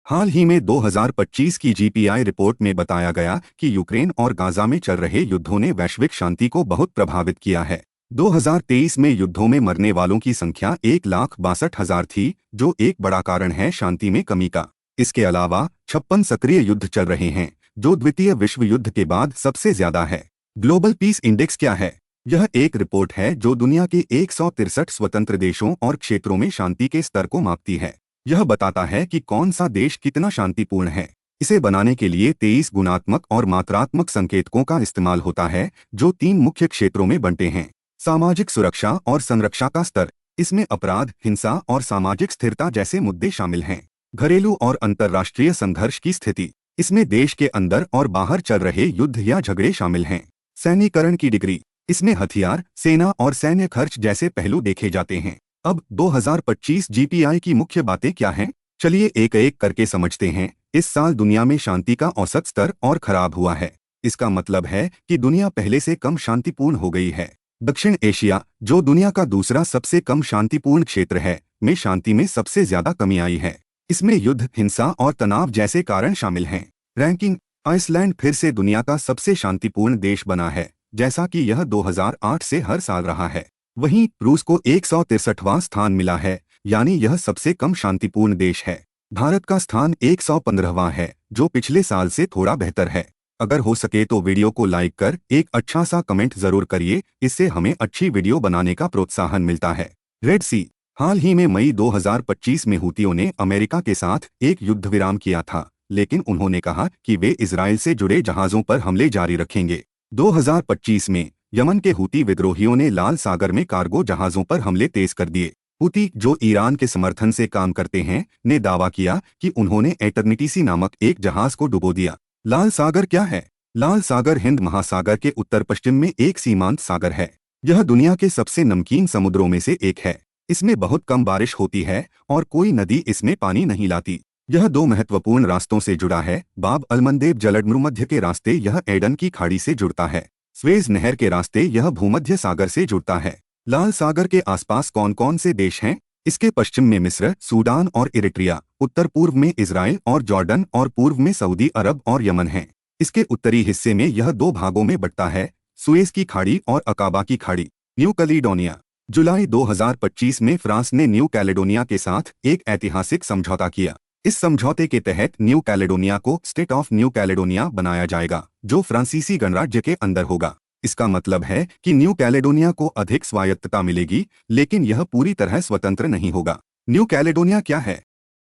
हाल ही में 2025 की GPI रिपोर्ट में बताया गया कि यूक्रेन और गाजा में चल रहे युद्धों ने वैश्विक शांति को बहुत प्रभावित किया है। 2023 में युद्धों में मरने वालों की संख्या 1,62,000 थी, जो एक बड़ा कारण है शांति में कमी का। इसके अलावा 56 सक्रिय युद्ध चल रहे हैं, जो द्वितीय विश्व युद्ध के बाद सबसे ज्यादा है। ग्लोबल पीस इंडेक्स क्या है? यह एक रिपोर्ट है जो दुनिया के 163 स्वतंत्र देशों और क्षेत्रों में शांति के स्तर को मापती है। यह बताता है कि कौन सा देश कितना शांतिपूर्ण है। इसे बनाने के लिए 23 गुणात्मक और मात्रात्मक संकेतकों का इस्तेमाल होता है, जो 3 मुख्य क्षेत्रों में बंटे हैं। सामाजिक सुरक्षा और संरक्षा का स्तर, इसमें अपराध, हिंसा और सामाजिक स्थिरता जैसे मुद्दे शामिल हैं। घरेलू और अंतर्राष्ट्रीय संघर्ष की स्थिति, इसमें देश के अंदर और बाहर चल रहे युद्ध या झगड़े शामिल हैं। सैन्यीकरण की डिग्री, इसमें हथियार, सेना और सैन्य खर्च जैसे पहलू देखे जाते हैं। अब 2025 GPI की मुख्य बातें क्या हैं? चलिए एक एक करके समझते हैं। इस साल दुनिया में शांति का औसत स्तर और खराब हुआ है। इसका मतलब है कि दुनिया पहले से कम शांतिपूर्ण हो गई है। दक्षिण एशिया, जो दुनिया का दूसरा सबसे कम शांतिपूर्ण क्षेत्र है, में शांति में सबसे ज्यादा कमी आई है। इसमें युद्ध, हिंसा और तनाव जैसे कारण शामिल हैं। रैंकिंग। आइसलैंड फिर से दुनिया का सबसे शांतिपूर्ण देश बना है, जैसा कि यह 2008 से हर साल रहा है। वहीं रूस को 163वां स्थान मिला है, यानी यह सबसे कम शांतिपूर्ण देश है। भारत का स्थान 115वां है, जो पिछले साल से थोड़ा बेहतर है। अगर हो सके तो वीडियो को लाइक कर एक अच्छा सा कमेंट जरूर करिए, इससे हमें अच्छी वीडियो बनाने का प्रोत्साहन मिलता है। रेड सी। हाल ही में मई 2025 में हूतियों ने अमेरिका के साथ एक युद्ध विराम किया था, लेकिन उन्होंने कहा कि वे इजराइल से जुड़े जहाजों पर हमले जारी रखेंगे। 2025 में यमन के हूती विद्रोहियों ने लाल सागर में कार्गो जहाजों पर हमले तेज कर दिए। हूती, जो ईरान के समर्थन से काम करते हैं, ने दावा किया कि उन्होंने एटर्निटीसी नामक एक जहाज को डुबो दिया। लाल सागर क्या है? लाल सागर हिंद महासागर के उत्तर पश्चिम में एक सीमांत सागर है। यह दुनिया के सबसे नमकीन समुद्रों में से एक है। इसमें बहुत कम बारिश होती है और कोई नदी इसमें पानी नहीं लाती। यह दो महत्वपूर्ण रास्तों से जुड़ा है। बाब अलमंदेब जलमध्य के रास्ते यह एडन की खाड़ी से जुड़ता है। स्वेज नहर के रास्ते यह भूमध्य सागर से जुड़ता है। लाल सागर के आसपास कौन कौन से देश हैं? इसके पश्चिम में मिस्र, सूडान और इरिट्रिया, उत्तर पूर्व में इजराइल और जॉर्डन और पूर्व में सऊदी अरब और यमन हैं। इसके उत्तरी हिस्से में यह दो भागों में बंटता है, सुएज की खाड़ी और अकाबा की खाड़ी। New Caledonia. जुलाई 2025 में फ्रांस ने न्यू कैलेडोनिया के साथ एक ऐतिहासिक समझौता किया। इस समझौते के तहत न्यू कैलेडोनिया को स्टेट ऑफ न्यू कैलेडोनिया बनाया जाएगा, जो फ्रांसीसी गणराज्य के अंदर होगा। इसका मतलब है कि न्यू कैलेडोनिया को अधिक स्वायत्तता मिलेगी, लेकिन यह पूरी तरह स्वतंत्र नहीं होगा। न्यू कैलेडोनिया क्या है?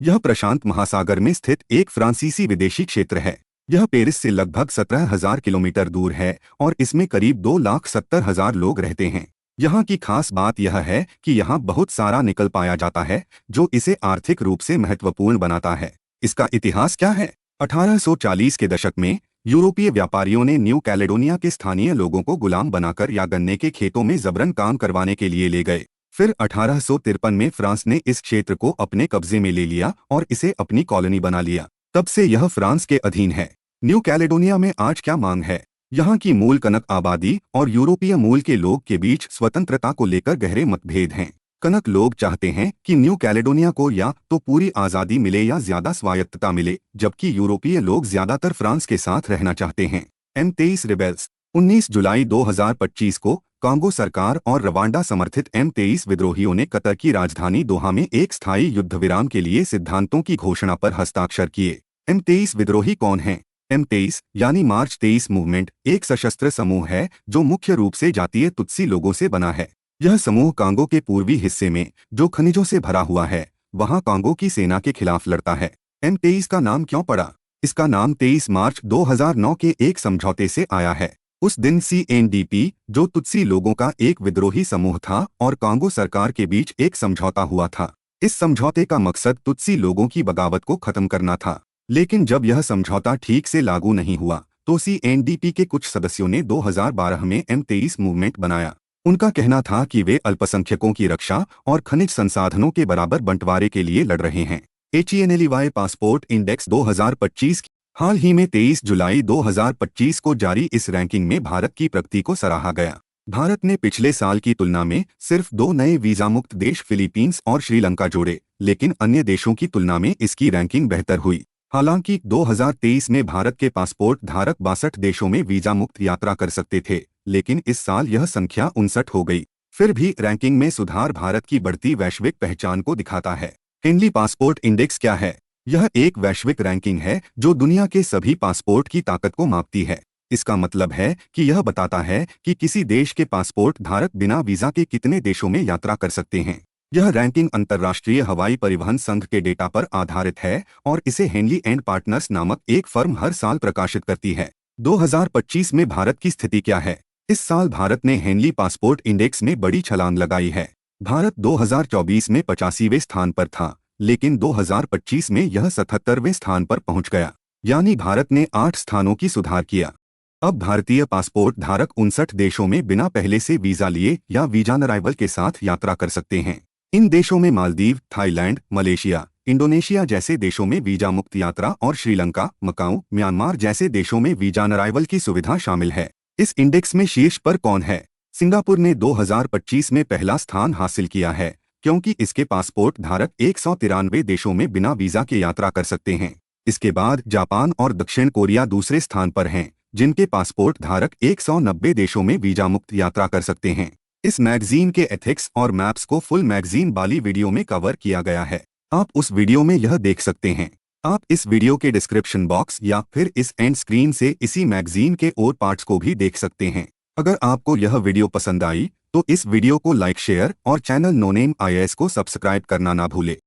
यह प्रशांत महासागर में स्थित एक फ्रांसीसी विदेशी क्षेत्र है। यह पेरिस से लगभग 17,000 किलोमीटर दूर है और इसमें करीब 2,70,000 लोग रहते हैं। यहाँ की खास बात यह है कि यहाँ बहुत सारा निकल पाया जाता है, जो इसे आर्थिक रूप से महत्वपूर्ण बनाता है। इसका इतिहास क्या है? 1840 के दशक में यूरोपीय व्यापारियों ने न्यू कैलेडोनिया के स्थानीय लोगों को गुलाम बनाकर या गन्ने के खेतों में जबरन काम करवाने के लिए ले गए। फिर 1853 में फ्रांस ने इस क्षेत्र को अपने कब्जे में ले लिया और इसे अपनी कॉलोनी बना लिया। तब से यह फ्रांस के अधीन है। न्यू कैलेडोनिया में आज क्या मांग है? यहाँ की मूल कनक आबादी और यूरोपीय मूल के लोग के बीच स्वतंत्रता को लेकर गहरे मतभेद हैं। कनक लोग चाहते हैं कि न्यू कैलेडोनिया को या तो पूरी आज़ादी मिले या ज्यादा स्वायत्तता मिले, जबकि यूरोपीय लोग ज्यादातर फ्रांस के साथ रहना चाहते हैं। M23 rebels. 19 जुलाई 2025 को कांगो सरकार और रवांडा समर्थित M23 विद्रोहियों ने कतर की राजधानी दोहा में एक स्थायी युद्ध विराम के लिए सिद्धांतों की घोषणा पर हस्ताक्षर किए। M23 विद्रोही कौन हैं? M23 यानी मार्च 23 मूवमेंट एक सशस्त्र समूह है जो मुख्य रूप से जातीय तुत्सी लोगों से बना है। यह समूह कांगो के पूर्वी हिस्से में, जो खनिजों से भरा हुआ है, वहां कांगो की सेना के खिलाफ लड़ता है। M23 का नाम क्यों पड़ा? इसका नाम 23 मार्च 2009 के एक समझौते से आया है। उस दिन CNDP, जो तुत्सी लोगों का एक विद्रोही समूह था, और कांगो सरकार के बीच एक समझौता हुआ था। इस समझौते का मकसद तुत्सी लोगों की बगावत को खत्म करना था। लेकिन जब यह समझौता ठीक से लागू नहीं हुआ, तो CNDP के कुछ सदस्यों ने 2012 में M23 मूवमेंट बनाया। उनका कहना था कि वे अल्पसंख्यकों की रक्षा और खनिज संसाधनों के बराबर बंटवारे के लिए लड़ रहे हैं। HENLY passport index 2025। हाल ही में 23 जुलाई 2025 को जारी इस रैंकिंग में भारत की प्रगति को सराहा गया। भारत ने पिछले साल की तुलना में सिर्फ 2 नए वीजा मुक्त देश फिलीपींस और श्रीलंका जोड़े, लेकिन अन्य देशों की तुलना में इसकी रैंकिंग बेहतर हुई। हालांकि 2023 में भारत के पासपोर्ट धारक 62 देशों में वीजा मुक्त यात्रा कर सकते थे, लेकिन इस साल यह संख्या 59 हो गई। फिर भी रैंकिंग में सुधार भारत की बढ़ती वैश्विक पहचान को दिखाता है। हेनली पासपोर्ट इंडेक्स क्या है? यह एक वैश्विक रैंकिंग है जो दुनिया के सभी पासपोर्ट की ताकत को मापती है। इसका मतलब है कि यह बताता है कि किसी देश के पासपोर्ट धारक बिना वीजा के कितने देशों में यात्रा कर सकते हैं। यह रैंकिंग अंतर्राष्ट्रीय हवाई परिवहन संघ के डेटा पर आधारित है और इसे हेनली एंड पार्टनर्स नामक एक फर्म हर साल प्रकाशित करती है। 2025 में भारत की स्थिति क्या है? इस साल भारत ने हेनली पासपोर्ट इंडेक्स में बड़ी छलांग लगाई है। भारत 2024 में 85वें स्थान पर था, लेकिन 2025 में यह 77वें स्थान पर पहुंच गया, यानी भारत ने 8 स्थानों की सुधार किया। अब भारतीय पासपोर्ट धारक 59 देशों में बिना पहले से वीजा लिए या वीजा ऑन अराइवल के साथ यात्रा कर सकते हैं। इन देशों में मालदीव, थाईलैंड, मलेशिया, इंडोनेशिया जैसे देशों में वीजा मुक्त यात्रा और श्रीलंका, मकाऊ, म्यांमार जैसे देशों में वीजा ऑन अराइवल की सुविधा शामिल है। इस इंडेक्स में शीर्ष पर कौन है? सिंगापुर ने 2025 में पहला स्थान हासिल किया है, क्योंकि इसके पासपोर्ट धारक 193 देशों में बिना वीजा के यात्रा कर सकते हैं। इसके बाद जापान और दक्षिण कोरिया दूसरे स्थान पर हैं, जिनके पासपोर्ट धारक 190 देशों में वीजा मुक्त यात्रा कर सकते हैं। इस मैगजीन के एथिक्स और मैप्स को फुल मैगजीन वाली वीडियो में कवर किया गया है। आप उस वीडियो में यह देख सकते हैं। आप इस वीडियो के डिस्क्रिप्शन बॉक्स या फिर इस एंड स्क्रीन से इसी मैगजीन के और पार्ट्स को भी देख सकते हैं। अगर आपको यह वीडियो पसंद आई तो इस वीडियो को लाइक, शेयर और चैनल नो नेम IAS को सब्सक्राइब करना ना भूले।